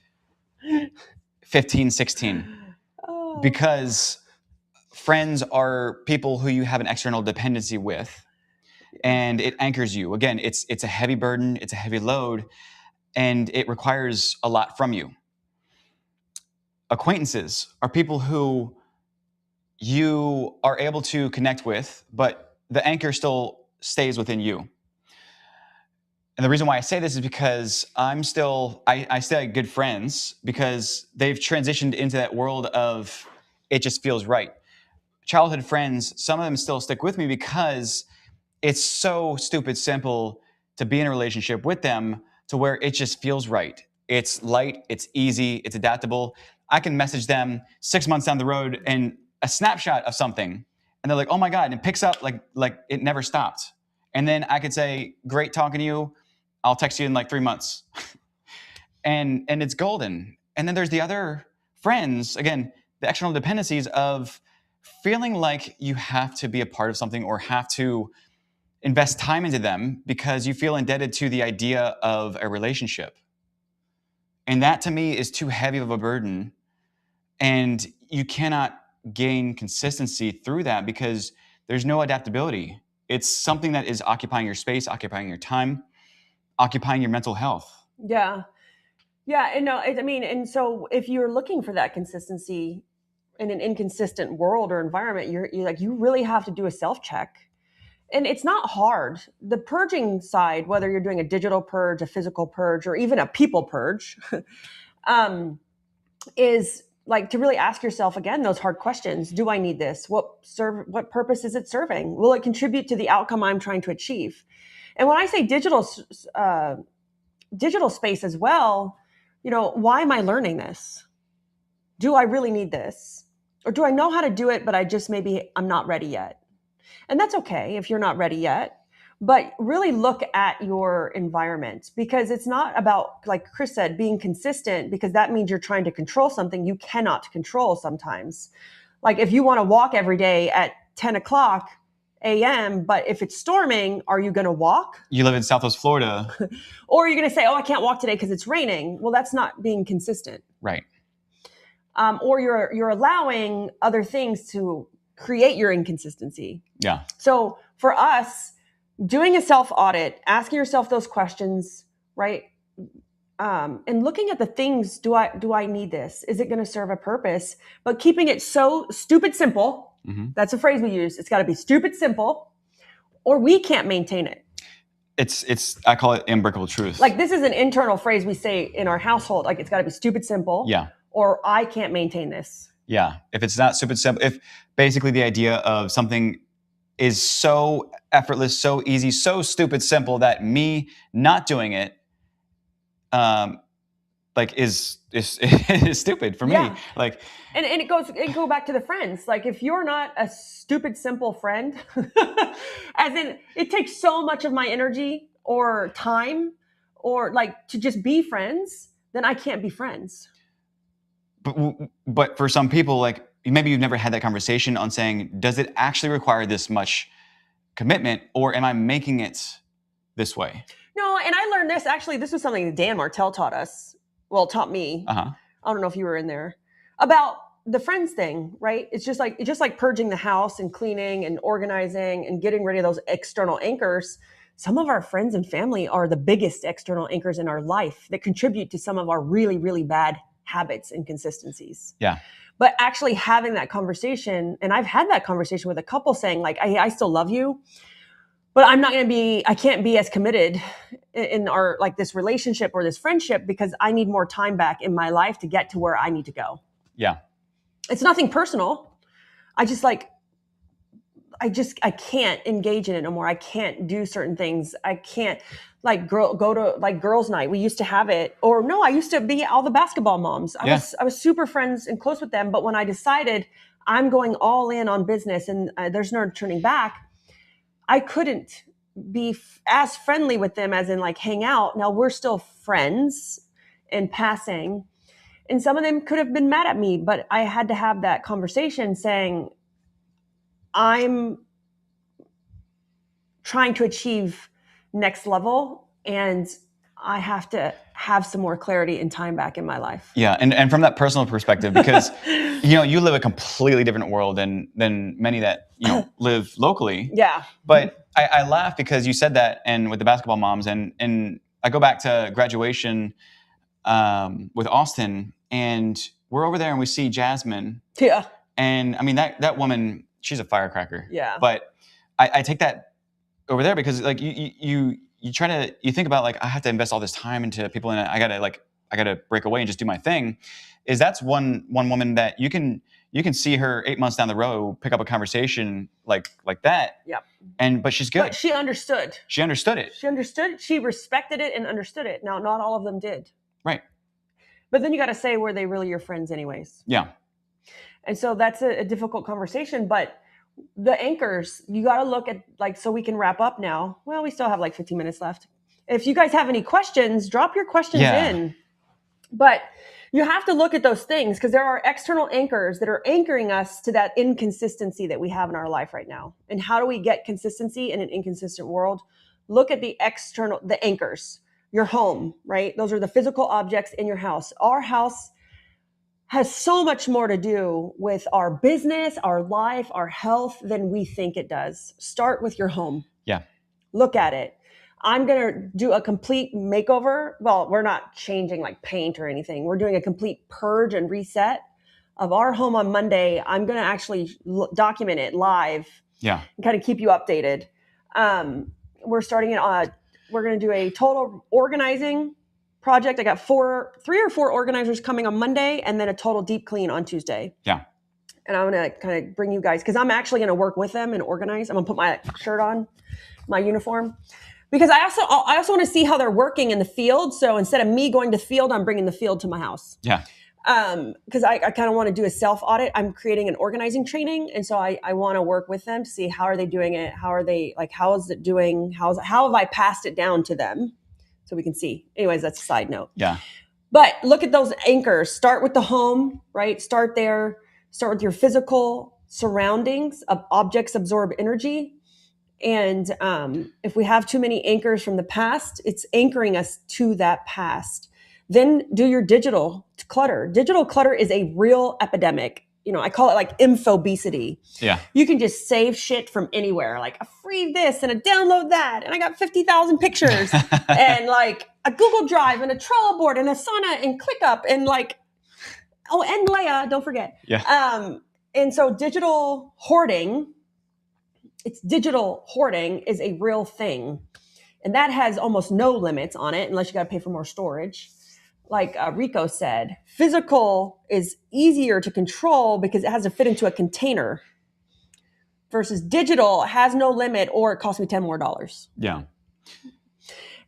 15, 16. Oh. Because friends are people who you have an external dependency with, and it anchors you. Again, it's a heavy burden, it's a heavy load, and it requires a lot from you. Acquaintances are people who you are able to connect with, but the anchor still stays within you. And the reason why I say this is because I still have good friends, because they've transitioned into that world of, it just feels right. Childhood friends, some of them still stick with me because it's so stupid simple to be in a relationship with them to where it just feels right. It's light, it's easy, it's adaptable. I can message them 6 months down the road and a snapshot of something, and they're like, oh my God, and it picks up like it never stopped. And then I could say, great talking to you. I'll text you in like 3 months. and it's golden. And then there's the other friends, again, the external dependencies of feeling like you have to be a part of something or have to invest time into them because you feel indebted to the idea of a relationship. And that to me is too heavy of a burden. And you cannot gain consistency through that because there's no adaptability. It's something that is occupying your space, occupying your time, occupying your mental health. Yeah. Yeah. And no, I mean, and so if you're looking for that consistency in an inconsistent world or environment, you really have to do a self-check. And it's not hard. The purging side, whether you're doing a digital purge, a physical purge, or even a people purge, is like to really ask yourself again those hard questions. Do I need this? What purpose is it serving? Will it contribute to the outcome I'm trying to achieve? And when I say digital space as well, why am I learning this? Do I really need this? Or do I know how to do it, but I'm not ready yet? And that's okay if you're not ready yet. But really look at your environment, because it's not about, like Chris said, being consistent, because that means you're trying to control something you cannot control sometimes. Like if you want to walk every day at 10 o'clock a.m., but if it's storming, are you going to walk? You live in Southwest Florida. Or are you going to say, oh, I can't walk today because it's raining? Well, that's not being consistent. Right. Or you're allowing other things to create your inconsistency. Yeah. So for us, doing a self-audit, asking yourself those questions, right? And looking at the things, do I need this? Is it going to serve a purpose? But keeping it so stupid simple. Mm-hmm. That's a phrase we use. It's got to be stupid simple, or we can't maintain it. It's I call it unbreakable truth. Like this is an internal phrase we say in our household. Like it's got to be stupid simple. Yeah. Or I can't maintain this. Yeah. If it's not stupid simple, if basically the idea of something is so effortless, so easy, so stupid simple that me not doing it, like is stupid for me. Yeah. Like, and it go back to the friends. Like if you're not a stupid simple friend, as in it takes so much of my energy or time or like to just be friends, then I can't be friends. But for some people, like maybe you've never had that conversation on saying, does it actually require this much commitment, or am I making it this way? No, and I learned this. Actually, this was something that Dan Martell taught us. Well, taught me. Uh-huh. I don't know if you were in there. About the friends thing, right? It's just like purging the house and cleaning and organizing and getting rid of those external anchors. Some of our friends and family are the biggest external anchors in our life that contribute to some of our really, really bad habits and consistencies. Yeah. But actually having that conversation, and I've had that conversation with a couple saying like, I still love you, but I can't be as committed in our, like this relationship or this friendship because I need more time back in my life to get to where I need to go. Yeah. It's nothing personal. I can't engage in it no more. I can't do certain things. I can't like go to like girls' night. We used to have it, or no, I used to be all the basketball moms. I was super friends and close with them. But when I decided I'm going all in on business and there's no turning back, I couldn't be as friendly with them as in like hang out. Now we're still friends in passing. And some of them could have been mad at me, but I had to have that conversation saying, I'm trying to achieve next level and I have to have some more clarity and time back in my life. Yeah. And from that personal perspective, because, you live a completely different world than many that, live locally. Yeah. But I laugh because you said that, and with the basketball moms, and I go back to graduation with Austin, and we're over there and we see Jasmine. Yeah. And I mean, that woman, she's a firecracker. Yeah. But I take that over there because like you think about like, I have to invest all this time into people and I gotta break away and just do my thing. That's one woman that you can see her 8 months down the road, pick up a conversation like that. Yep. But she's good. But she understood. She understood it. She understood. She respected it and understood it. Now, not all of them did. Right. But then you got to say, were they really your friends anyways? Yeah. And so that's a difficult conversation, but the anchors, you got to look at like, so we can wrap up now. Well, we still have like 15 minutes left. If you guys have any questions, drop your questions in. But you have to look at those things because there are external anchors that are anchoring us to that inconsistency that we have in our life right now. And how do we get consistency in an inconsistent world? Look at the anchors, your home, right? Those are the physical objects in your house. Our house has so much more to do with our business, our life, our health than we think it does. Start with your home. Yeah. Look at it. I'm going to do a complete makeover. Well, we're not changing like paint or anything. We're doing a complete purge and reset of our home on Monday. I'm going to actually document it live. Yeah. And kind of keep you updated. We're starting it on, we're going to do a total organizing project. I got 3 or 4 organizers coming on Monday, and then a total deep clean on Tuesday. Yeah. And I'm going to kind of bring you guys, because I'm actually going to work with them and organize. I'm going to put my shirt on, my uniform, because I also want to see how they're working in the field. So instead of me going to the field, I'm bringing the field to my house. Yeah. Because I kind of want to do a self audit. I'm creating an organizing training, and so I want to work with them to see how are they doing it, how are they, like, how is it doing, how have I passed it down to them, so we can see. Anyways, that's a side note. Yeah. But look at those anchors. Start with the home, right? Start there. Start with your physical surroundings. Objects absorb energy, and if we have too many anchors from the past, it's anchoring us to that past. Then do your digital clutter. Digital clutter is a real epidemic. I call it like infobesity. Yeah. You can just save shit from anywhere, like a free this and a download that, and I got 50,000 pictures, and like a Google Drive and a Trello board and Asana and ClickUp and like, and Leia, don't forget. Yeah. And so digital hoarding is a real thing, and that has almost no limits on it unless you got to pay for more storage. Like Rico said, physical is easier to control because it has to fit into a container, versus digital has no limit, or it costs me $10 more. Yeah.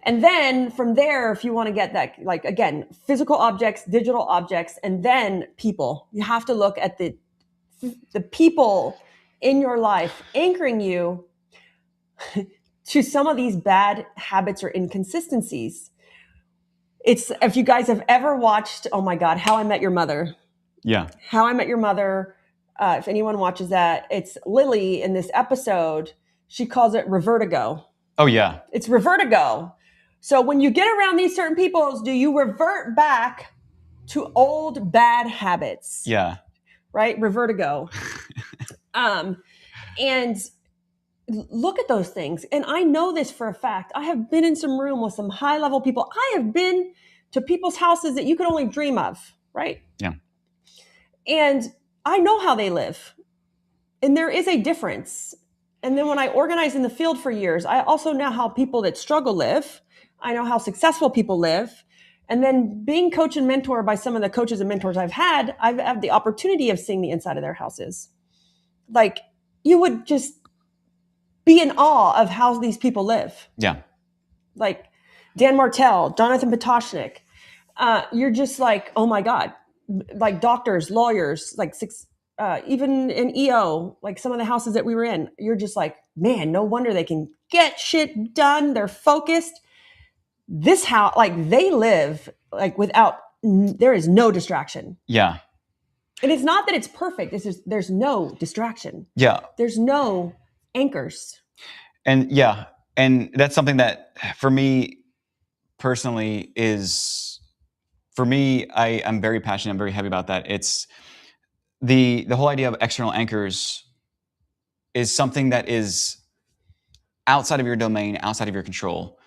And then from there, if you want to get that, like, again, physical objects, digital objects, and then people, you have to look at the people in your life anchoring you to some of these bad habits or inconsistencies. It's, if you guys have ever watched, oh my God, How I Met Your Mother. Yeah. How I Met Your Mother. If anyone watches that, it's Lily in this episode. She calls it revertigo. Oh yeah. It's revertigo. So when you get around these certain people, do you revert back to old bad habits? Yeah. Right? Revertigo. And look at those things. And I know this for a fact. I have been in some room with some high level people. I have been to people's houses that you could only dream of, right? Yeah. And I know how they live. And there is a difference. And then when I organized in the field for years, I also know how people that struggle live. I know how successful people live. And then being coach and mentor by some of the coaches and mentors I've had the opportunity of seeing the inside of their houses. Like, you would just be in awe of how these people live. Yeah. Like Dan Martell, Jonathan Potoshnik. You're just like, oh my God. Like doctors, lawyers, like even in EO, like some of the houses that we were in, you're just like, man, no wonder they can get shit done. They're focused. This house, like, they live like there is no distraction. Yeah. And it's not that it's perfect. It's just, there's no distraction. Yeah. There's no anchors. And yeah. And that's something that for me personally I'm very passionate. I'm very heavy about that. It's the whole idea of external anchors is something that is outside of your domain, outside of your control.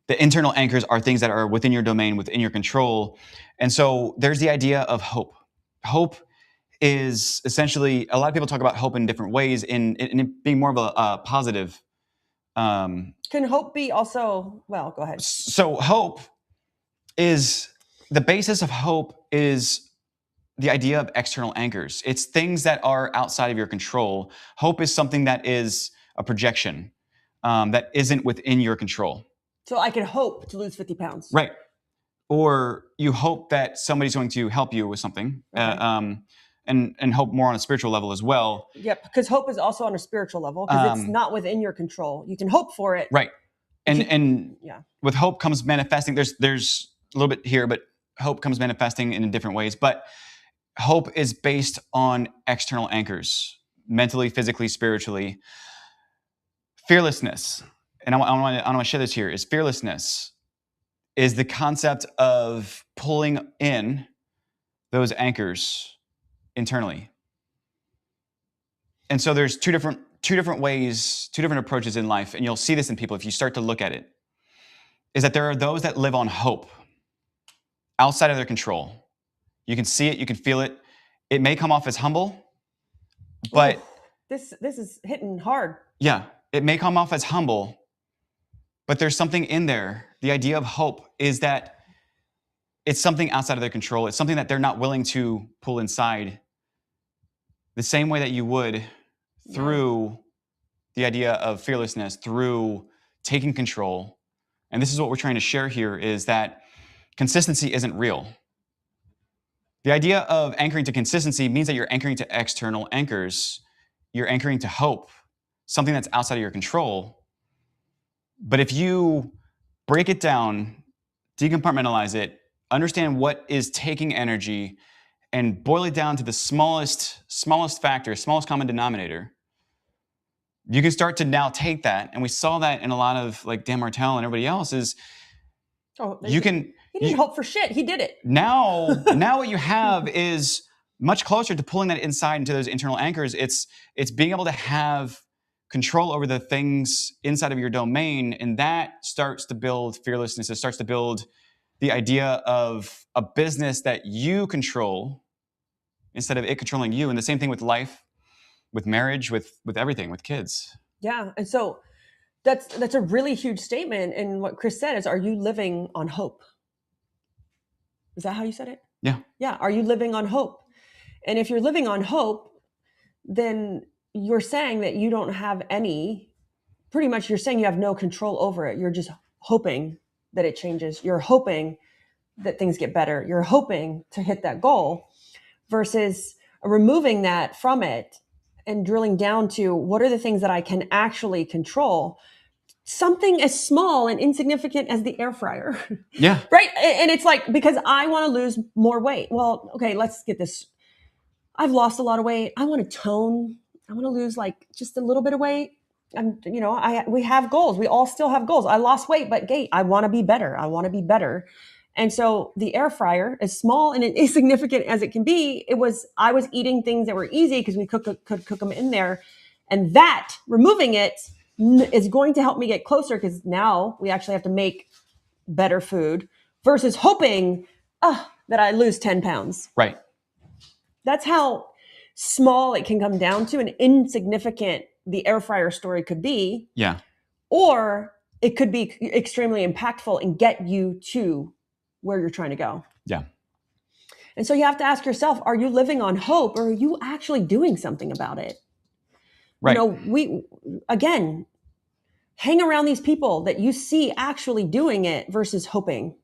The internal anchors are things that are within your domain, within your control. And so there's the idea of hope. Hope is essentially, a lot of people talk about hope in different ways, in it being more of a positive. Can hope be also, well, go ahead. So hope is, the basis of hope is the idea of external anchors. It's things that are outside of your control. Hope is something that is a projection that isn't within your control. So I can hope to lose 50 pounds. Right. Or you hope that somebody's going to help you with something. Okay. And hope more on a spiritual level as well. Yep, because hope is also on a spiritual level, because it's not within your control. You can hope for it. Right. And yeah, with hope comes manifesting. There's a little bit here, but hope comes manifesting in different ways. But hope is based on external anchors, mentally, physically, spiritually. Fearlessness, and I want to share this here, is fearlessness is the concept of pulling in those anchors internally. And so there's two different ways, two different approaches in life, and you'll see this in people if you start to look at it, is that there are those that live on hope outside of their control. You can see it, you can feel it. It may come off as humble, but this is hitting hard. Yeah, it may come off as humble, but there's something in there. The idea of hope is that it's something outside of their control. It's something that they're not willing to pull inside the same way that you would through the idea of fearlessness, through taking control. And this is what we're trying to share here, is that consistency isn't real. The idea of anchoring to consistency means that you're anchoring to external anchors. You're anchoring to hope, something that's outside of your control. But if you break it down, decompartmentalize it, understand what is taking energy, and boil it down to the smallest factor, smallest common denominator, you can start to now take that. And we saw that in a lot of like Dan Martell and everybody else is He didn't hope for shit. He did it. Now what you have is much closer to pulling that inside into those internal anchors. It's being able to have control over the things inside of your domain, and that starts to build fearlessness. It starts to build the idea of a business that you control instead of it controlling you. And the same thing with life, with marriage, with everything, with kids. Yeah. And so that's a really huge statement. And what Chris said is, are you living on hope? Is that how you said it? Yeah. Yeah. Are you living on hope? And if you're living on hope, then you're saying that you don't have pretty much you're saying you have no control over it. You're just hoping that it changes. You're hoping that things get better. You're hoping to hit that goal, versus removing that from it and drilling down to what are the things that I can actually control. Something as small and insignificant as the air fryer. Yeah. Right. And it's like, because I want to lose more weight. Well, okay, let's get this. I've lost a lot of weight. I want to tone. I want to lose like just a little bit of weight. We have goals. We all still have goals. I lost weight, but I want to be better. I want to be better. And so the air fryer, as small and insignificant as it can be, I was eating things that were easy because we could cook them in there. And that, removing it, is going to help me get closer, because now we actually have to make better food, versus hoping that I lose 10 pounds. Right. That's how small it can come down to, and insignificant the air fryer story could be. Yeah. Or it could be extremely impactful and get you to where you're trying to go. Yeah. And so you have to ask yourself, are you living on hope, or are you actually doing something about it? Right. We again, hang around these people that you see actually doing it versus hoping.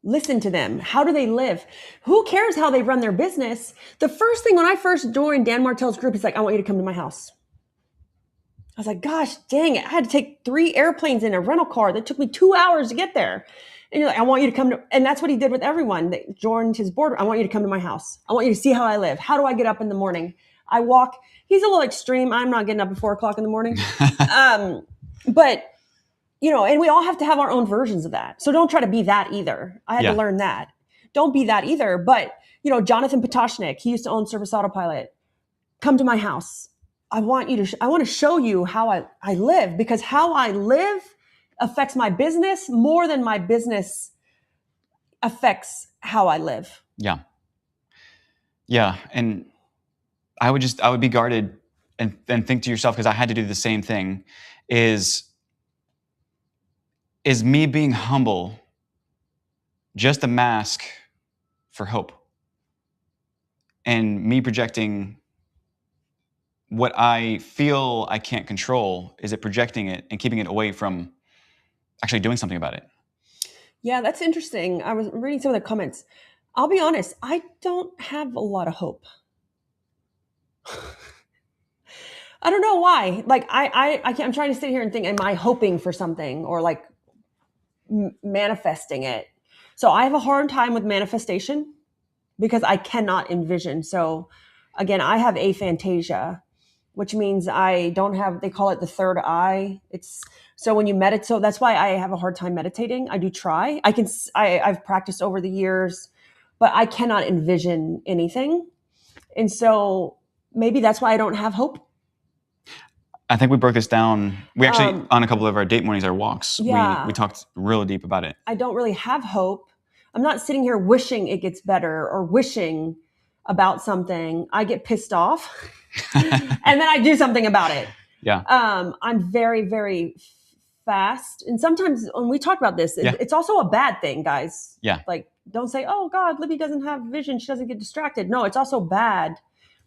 Listen to them. How do they live? Who cares how they run their business? The first thing when I first joined Dan Martell's group, he's like, I want you to come to my house. I was like, gosh, dang it. I had to take 3 airplanes in a rental car that took me 2 hours to get there. And you're like, I want you to come to, and that's what he did with everyone that joined his board. I want you to come to my house. I want you to see how I live. How do I get up in the morning? I walk. He's a little extreme. I'm not getting up at 4:00 in the morning. But and we all have to have our own versions of that. So don't try to be that either. I had to learn that. Don't be that either. But, Jonathan Potoshnik, he used to own Service Autopilot. Come to my house. I want to show you how I live, because how I live affects my business more than my business affects how I live. Yeah. Yeah. And I would be guarded and think to yourself, because I had to do the same thing, is me being humble just a mask for hope? And me projecting what I feel I can't control, is it projecting it and keeping it away from actually doing something about it? Yeah, that's interesting. I was reading some of the comments. I'll be honest, I don't have a lot of hope. I don't know why. Like I'm trying to sit here and think, am I hoping for something, or like manifesting it? So I have a hard time with manifestation because I cannot envision. So again, I have aphantasia, which means I don't have, they call it the third eye. So when you meditate, so that's why I have a hard time meditating. I do try. I've practiced over the years, but I cannot envision anything. And so maybe that's why I don't have hope. I think we broke this down. We actually, on a couple of our date mornings, our walks, we talked real deep about it. I don't really have hope. I'm not sitting here wishing it gets better or wishing about something. I get pissed off and then I do something about it. Yeah. I'm very, very fast. And sometimes when we talk about this, Yeah. it's also a bad thing, guys. Yeah. Like, don't say, oh God, Libby doesn't have vision. She doesn't get distracted. No, it's also bad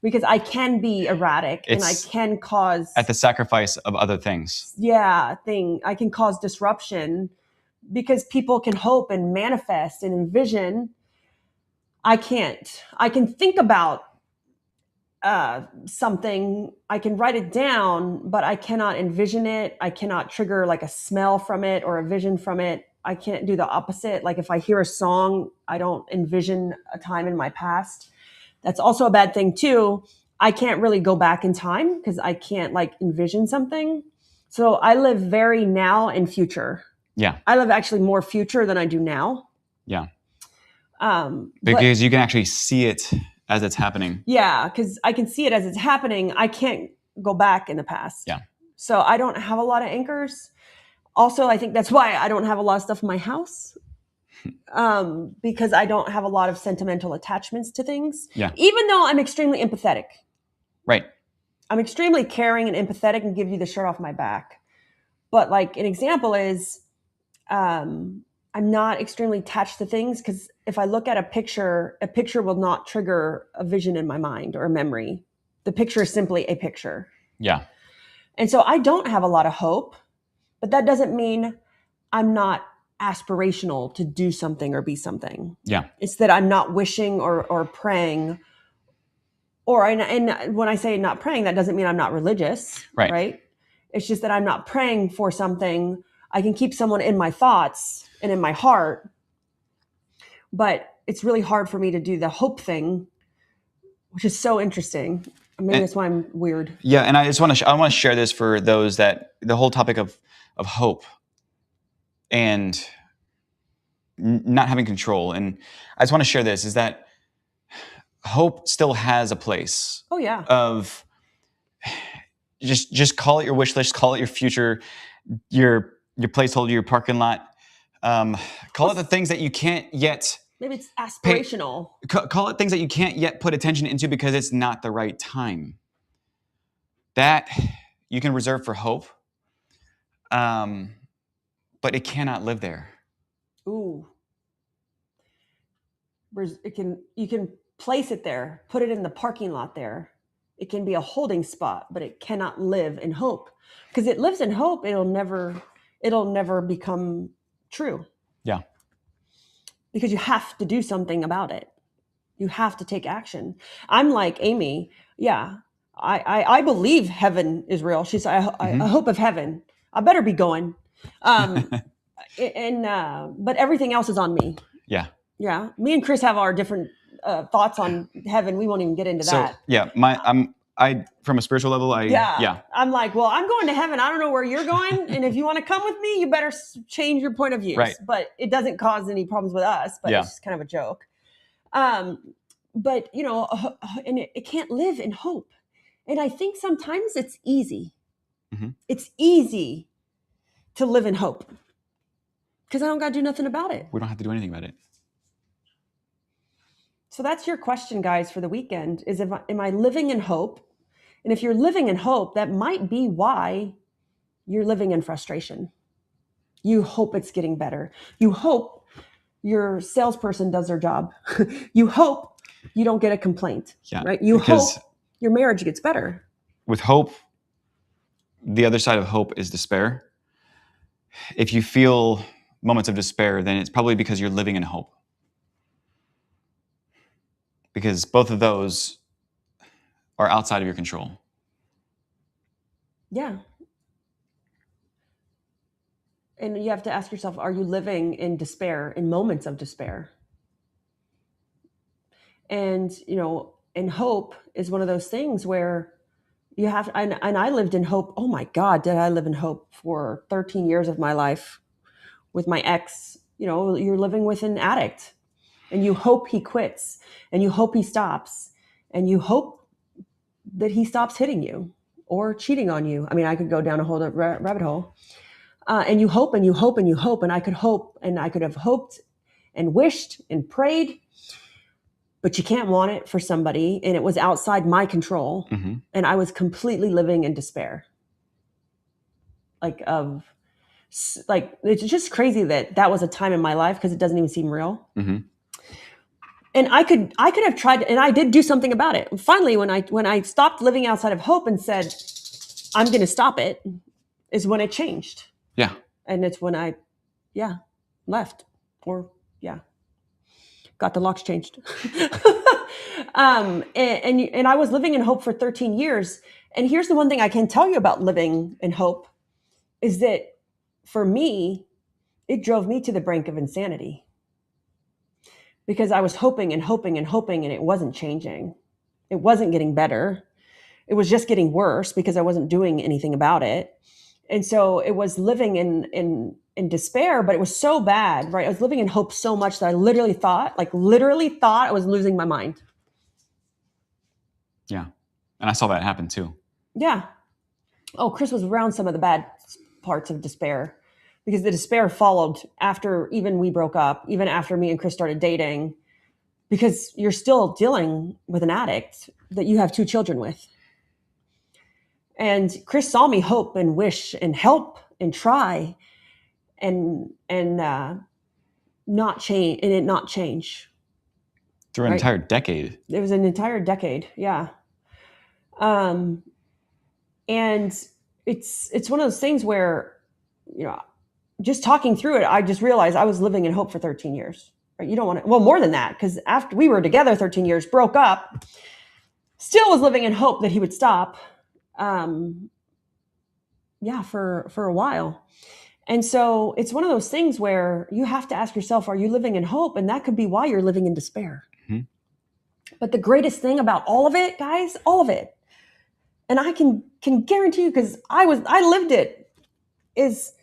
because I can be erratic and I It's can cause at the sacrifice of other things. I can cause disruption because people can hope and manifest and envision. I can't. I can think about something, I can write it down, but I cannot envision it. I cannot trigger like a smell from it or a vision from it. I can't do the opposite. Like if I hear a song, I don't envision a time in my past. That's also a bad thing too. I can't really go back in time because I can't like envision something. So I live very now and future. Yeah. I live actually more future than I do now. Yeah. But Because you can actually see it as it's happening. yeah, because I can see it as it's happening. I can't go back in the past. Yeah. So I don't have a lot of anchors. Also, I think that's why I don't have a lot of stuff in my house. Because I don't have a lot of sentimental attachments to things. Yeah. Even though I'm extremely empathetic. Right. I'm extremely caring and empathetic and give you the shirt off my back. But like an example is I'm not extremely attached to things because if I look at a picture will not trigger a vision in my mind or a memory. The picture is simply a picture. Yeah. And so I don't have a lot of hope, but that doesn't mean I'm not aspirational to do something or be something. Yeah. It's that I'm not wishing or praying. And when I say not praying, that doesn't mean I'm not religious, right? It's just that I'm not praying for something. I can keep someone in my thoughts and in my heart, but it's really hard for me to do the hope thing, which is so interesting. Maybe that's why I'm weird. Yeah, and I just want to I want to share this for those that the whole topic of hope and not having control. And I just want to share this is that hope still has a place. Oh yeah. Of just call it your wish list, call it your future, your placeholder, your parking lot. Call it the things that you can't yet. Maybe it's aspirational. Call it things that you can't yet put attention into because it's not the right time. That you can reserve for hope, but it cannot live there. Ooh. You can place it there, put it in the parking lot there. It can be a holding spot, but it cannot live in hope. Because it lives in hope, it'll never become true. Yeah. Because you have to do something about it. You have to take action. I'm like Amy. Yeah. I believe heaven is real. She's I hope of heaven. I better be going. But everything else is on me. Yeah. Yeah. Me and Chris have our different thoughts on heaven. We won't even get into that. Yeah, I from a spiritual level, yeah. I'm like, well, I'm going to heaven. I don't know where you're going, and if you want to come with me, you better change your point of view. Right. But it doesn't cause any problems with us. But it's just kind of a joke. But and it can't live in hope. And I think sometimes it's easy. Mm-hmm. It's easy to live in hope because I don't got to do nothing about it. We don't have to do anything about it. So that's your question, guys, for the weekend is am I living in hope? And if you're living in hope, that might be why you're living in frustration. You hope it's getting better. You hope your salesperson does their job. You hope you don't get a complaint, right? You hope your marriage gets better. With hope, the other side of hope is despair. If you feel moments of despair, then it's probably because you're living in hope. Because both of those are outside of your control. Yeah. And you have to ask yourself, are you living in despair, in moments of despair? And, and hope is one of those things where you have, and I lived in hope. Oh my God, did I live in hope for 13 years of my life with my ex? You're living with an addict and you hope he quits and you hope he stops and you hope that he stops hitting you or cheating on you. I mean, I could go down a whole rabbit hole. And you hope and you hope and you hope. And I could hope and I could have hoped and wished and prayed, but you can't want it for somebody. And it was outside my control. And I was completely living in despair. Like of Like, it's just crazy that was a time in my life because it doesn't even seem real. Mm-hmm. And I could have tried, and I did do something about it. And finally, when I stopped living outside of hope and said, I'm going to stop it, is when it changed. Yeah. And it's when I, left, or got the locks changed. And I was living in hope for 13 years. And here's the one thing I can tell you about living in hope is that for me, it drove me to the brink of insanity because I was hoping and hoping and hoping, and it wasn't changing. It wasn't getting better. It was just getting worse because I wasn't doing anything about it. And so it was living in despair, but it was so bad, right? I was living in hope so much that I literally thought I was losing my mind. Yeah. And I saw that happen too. Yeah. Oh, Chris was around some of the bad parts of despair because the despair followed after even we broke up, even after me and Chris started dating, because you're still dealing with an addict that you have 2 children with. And Chris saw me hope and wish and help and try and not change, and it not change. Through an entire decade. It was an entire decade. Yeah. And it's one of those things where, just talking through it, I just realized I was living in hope for 13 years. Right? You don't want to, well, more than that, because after we were together 13 years, broke up, still was living in hope that he would stop. For a while. And so it's one of those things where you have to ask yourself, are you living in hope? And that could be why you're living in despair. Mm-hmm. But the greatest thing about all of it, guys, all of it, and I can guarantee you, because I lived it, is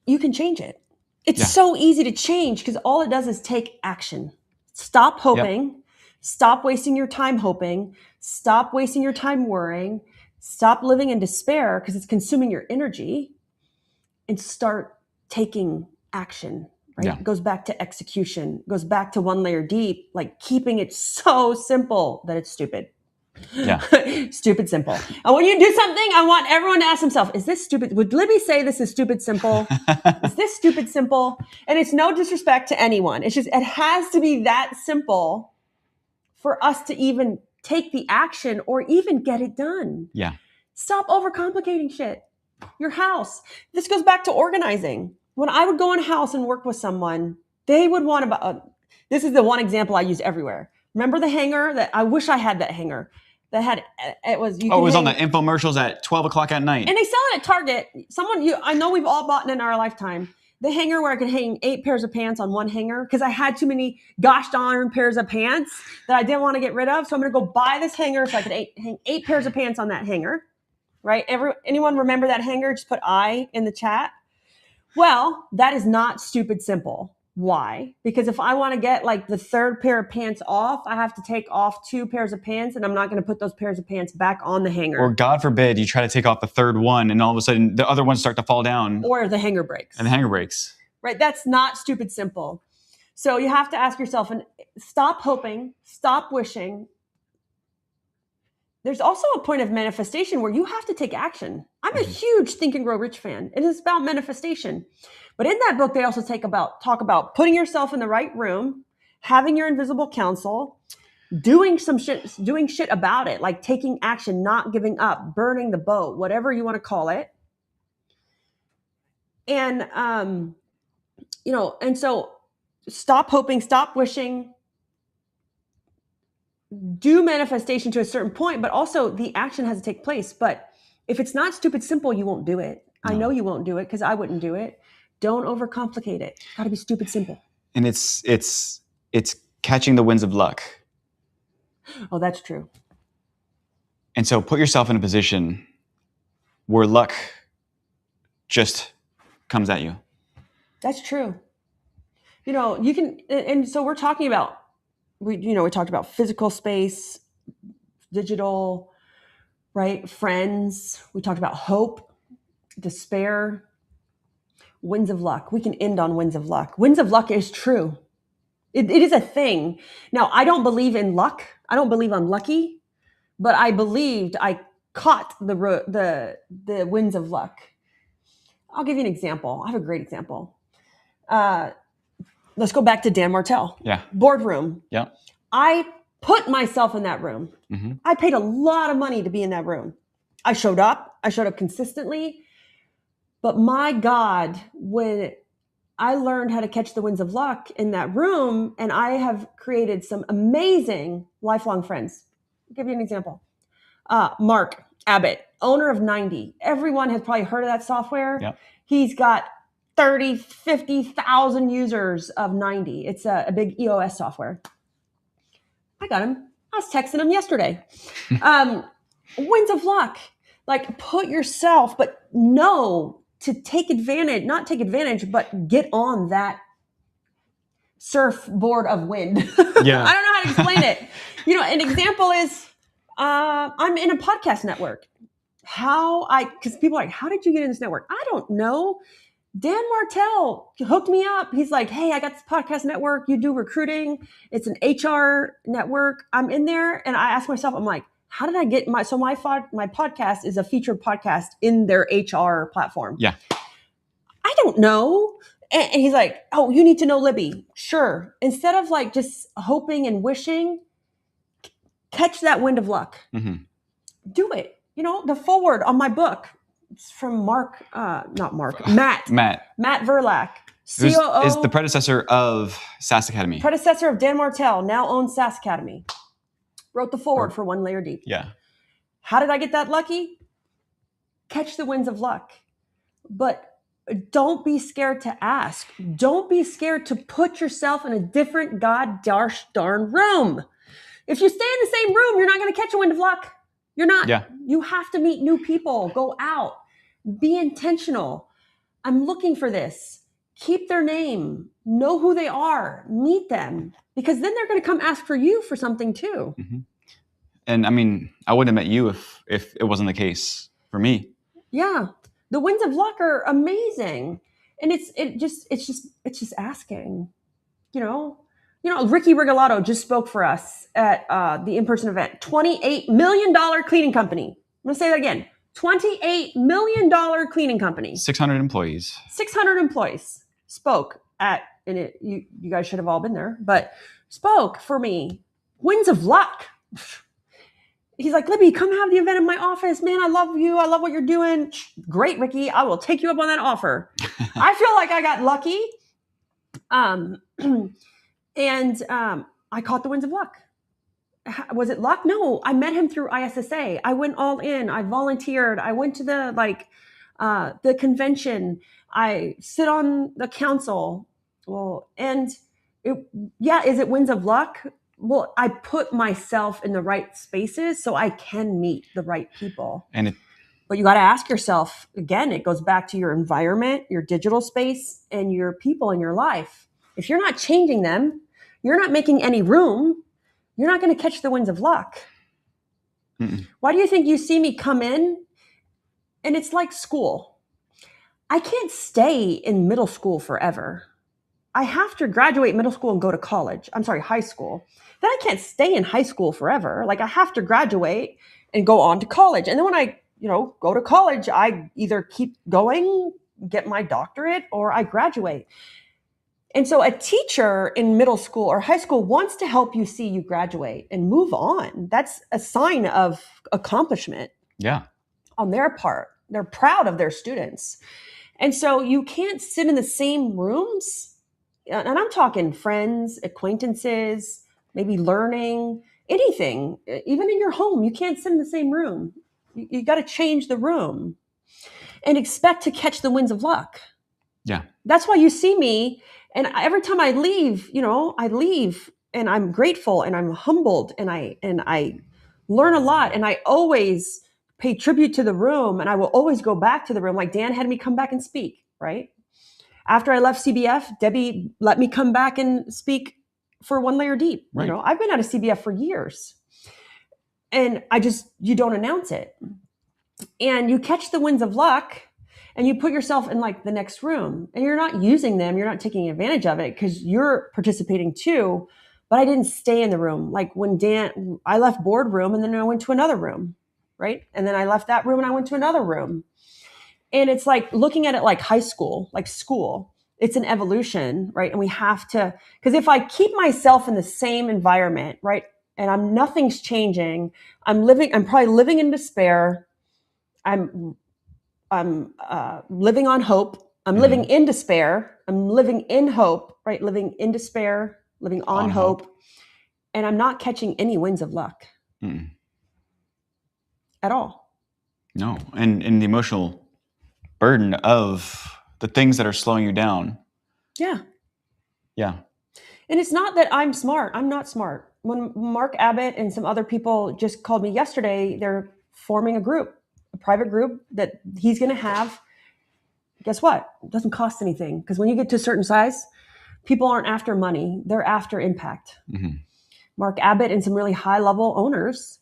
you can change it. It's so easy to change because all it does is take action. Stop hoping. Yep. Stop wasting your time hoping. Stop wasting your time worrying. Stop living in despair because it's consuming your energy, and start taking action, right? Yeah. It goes back to execution, goes back to one layer deep, like keeping it so simple that it's stupid. Yeah. Stupid simple. And when you do something, I want everyone to ask themselves, is this stupid? Would Libby say this is stupid simple? Is this stupid simple? And it's no disrespect to anyone. It's just, it has to be that simple for us to even take the action or even get it done. Yeah. Stop overcomplicating shit. Your house. This goes back to organizing. When I would go in a house and work with someone, they would want to, this is the one example I use everywhere. Remember the hanger that I wish I had that hanger that had, it was, it was on the infomercials at 12 o'clock at night. And they sell it at Target. I know we've all bought it in our lifetime. The hanger where I could hang 8 pairs of pants on one hanger because I had too many gosh darn pairs of pants that I didn't want to get rid of. So I'm going to go buy this hanger so I could hang 8 pairs of pants on that hanger. Right? Anyone remember that hanger? Just put I in the chat. Well, that is not stupid simple. Why? Because if I want to get like the 3rd pair of pants off, I have to take off 2 pairs of pants, and I'm not going to put those pairs of pants back on the hanger. Or God forbid you try to take off the 3rd one and all of a sudden the other ones start to fall down. Or the hanger breaks. And the hanger breaks. Right? That's not stupid simple. So you have to ask yourself, and stop hoping, stop wishing. There's also a point of manifestation where you have to take action. I'm a huge Think and Grow Rich fan. It is about manifestation. But in that book, they also talk about putting yourself in the right room, having your invisible counsel, doing shit about it, like taking action, not giving up, burning the boat, whatever you want to call it. And, and so stop hoping, stop wishing, do manifestation to a certain point, but also the action has to take place. But if it's not stupid simple, you won't do it. No. I know you won't do it because I wouldn't do it. Don't overcomplicate it. Got to be stupid simple. And it's catching the winds of luck. Oh, that's true. And so put yourself in a position where luck just comes at you. That's true. You can, and so we're talking about, we talked about physical space, digital, right? Friends. We talked about hope, despair, winds of luck. We can end on winds of luck. Winds of luck is true. It is a thing. Now, I don't believe in luck. I don't believe I'm lucky, but I believed I caught the winds of luck. I'll give you an example. I have a great example. Let's go back to Dan Martell. Yeah. Boardroom. Yeah. I put myself in that room. Mm-hmm. I paid a lot of money to be in that room. I showed up consistently. But my God, when I learned how to catch the winds of luck in that room, and I have created some amazing lifelong friends. I'll give you an example. Mark Abbott, owner of 90. Everyone has probably heard of that software. Yep. He's got 30, 50,000 users of 90. It's a big EOS software. I got him. I was texting him yesterday. Winds of luck. Like, put yourself, but know to take advantage, not take advantage, but get on that surfboard of wind. Yeah. I don't know how to explain it. An example is I'm in a podcast network. Because people are like, how did you get in this network? I don't know. Dan Martell hooked me up. He's like, hey, I got this podcast network. You do recruiting. It's an HR network. I'm in there. And I asked myself, I'm like, how did I get my podcast is a featured podcast in their HR platform. Yeah. I don't know. And he's like, oh, you need to know Libby. Sure. Instead of like just hoping and wishing, catch that wind of luck. Mm-hmm. Do it. The forward on my book, it's from Matt Verlack, COO. Is the predecessor of SaaS Academy. Predecessor of Dan Martell, now owns SaaS Academy. Wrote the forward for One Layer Deep. Yeah. How did I get that lucky? Catch the winds of luck. But don't be scared to ask. Don't be scared to put yourself in a different darn room. If you stay in the same room, you're not going to catch a wind of luck. You're not. Yeah. You have to meet new people. Go out. Be intentional. I'm looking for this. Keep their name. Know who they are. Meet them. Because then they're going to come ask for you for something too. Mm-hmm. And I mean, I wouldn't have met you if it wasn't the case for me. Yeah. The winds of luck are amazing. And it's just asking, Ricky Rigoletto just spoke for us at the in-person event. $28 million cleaning company. I'm going to say that again. $28 million cleaning company. 600 employees. 600 employees spoke at, and you guys should have all been there, but spoke for me. Winds of luck. He's like, Libby, come have the event in my office. Man, I love you. I love what you're doing. Great, Ricky. I will take you up on that offer. I feel like I got lucky. And I caught the winds of luck. Was it luck? No, I met him through ISSA. I went all in. I volunteered. I went to the convention. I sit on the council. Well, and is it winds of luck? Well, I put myself in the right spaces so I can meet the right people. But you got to ask yourself, again, it goes back to your environment, your digital space, and your people in your life. If you're not changing them, you're not making any room, you're not going to catch the winds of luck. Mm-mm. Why do you think you see me come in? And it's like school. I can't stay in middle school forever. I have to graduate middle school and go to college. I'm sorry, high school. Then I can't stay in high school forever. Like, I have to graduate and go on to college. And then when I, go to college, I either keep going, get my doctorate, or I graduate. And so a teacher in middle school or high school wants to help you see you graduate and move on. That's a sign of accomplishment. Yeah. On their part. They're proud of their students. And so you can't sit in the same rooms. And I'm talking friends, acquaintances, maybe learning, anything. Even in your home, you can't sit in the same room. You got to change the room and expect to catch the winds of luck. Yeah. That's why you see me. And every time I leave, I leave and I'm grateful and I'm humbled and I learn a lot. And I always pay tribute to the room, and I will always go back to the room. Like, Dan had me come back and speak, right? After I left CBF, Debbie let me come back and speak for One Layer Deep. Right. I've been out of CBF for years. And you don't announce it. And you catch the winds of luck and you put yourself in like the next room, and you're not using them. You're not taking advantage of it because you're participating too. But I didn't stay in the room. Like when I left boardroom and then I went to another room, right? And then I left that room and I went to another room. And it's like looking at it like high school, like school. It's an evolution, right? And we have to, because if I keep myself in the same environment, right, and nothing's changing, I'm probably living in despair. I'm living on hope. I'm living in despair. I'm living in hope, right? Living in despair, living on hope. And I'm not catching any winds of luck at all. No. And the emotional burden of the things that are slowing you down. Yeah. Yeah. And it's not that I'm smart. I'm not smart. When Mark Abbott and some other people just called me yesterday, they're forming a group, a private group that he's going to have. Guess what? It doesn't cost anything, because when you get to a certain size, people aren't after money. They're after impact. Mark Abbott and some really high-level owners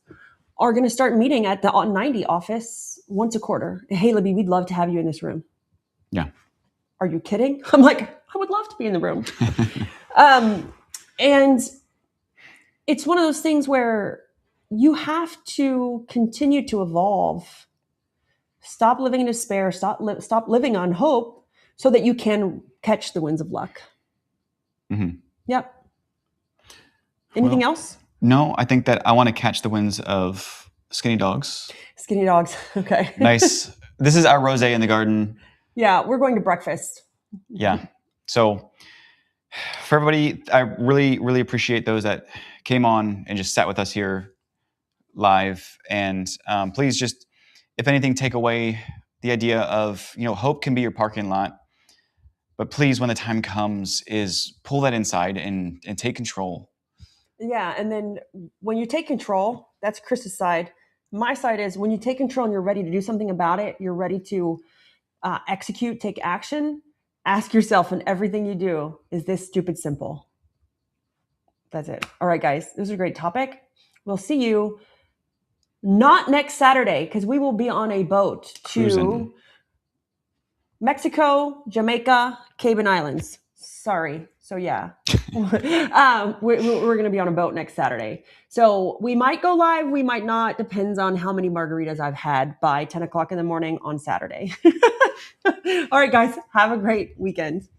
are going to start meeting at the 90 office once a quarter. Hey, Libby, we'd love to have you in this room. Yeah. Are you kidding? I'm like, I would love to be in the room. And it's one of those things where you have to continue to evolve. Stop living in despair. Stop living on hope, so that you can catch the winds of luck. Yep. Anything else? No, I think that I want to catch the winds of skinny dogs. Skinny dogs. Okay. Nice. This is our rosé in the garden. Yeah, we're going to breakfast. Yeah. So for everybody, I really, really appreciate those that came on and just sat with us here live. And please just, if anything, take away the idea of, hope can be your parking lot. But please, when the time comes, is pull that inside and take control. Yeah, and then when you take control, that's Chris's side. My side is when you take control and you're ready to do something about it, you're ready to execute, take action, ask yourself in everything you do, is this stupid simple? That's it. All right, guys, this is a great topic. We'll see you not next Saturday, because we will be on a boat to Mexico, Jamaica, Cayman Islands. Sorry. So yeah, we're going to be on a boat next Saturday. So we might go live. We might not. Depends on how many margaritas I've had by 10 o'clock in the morning on Saturday. All right, guys, have a great weekend.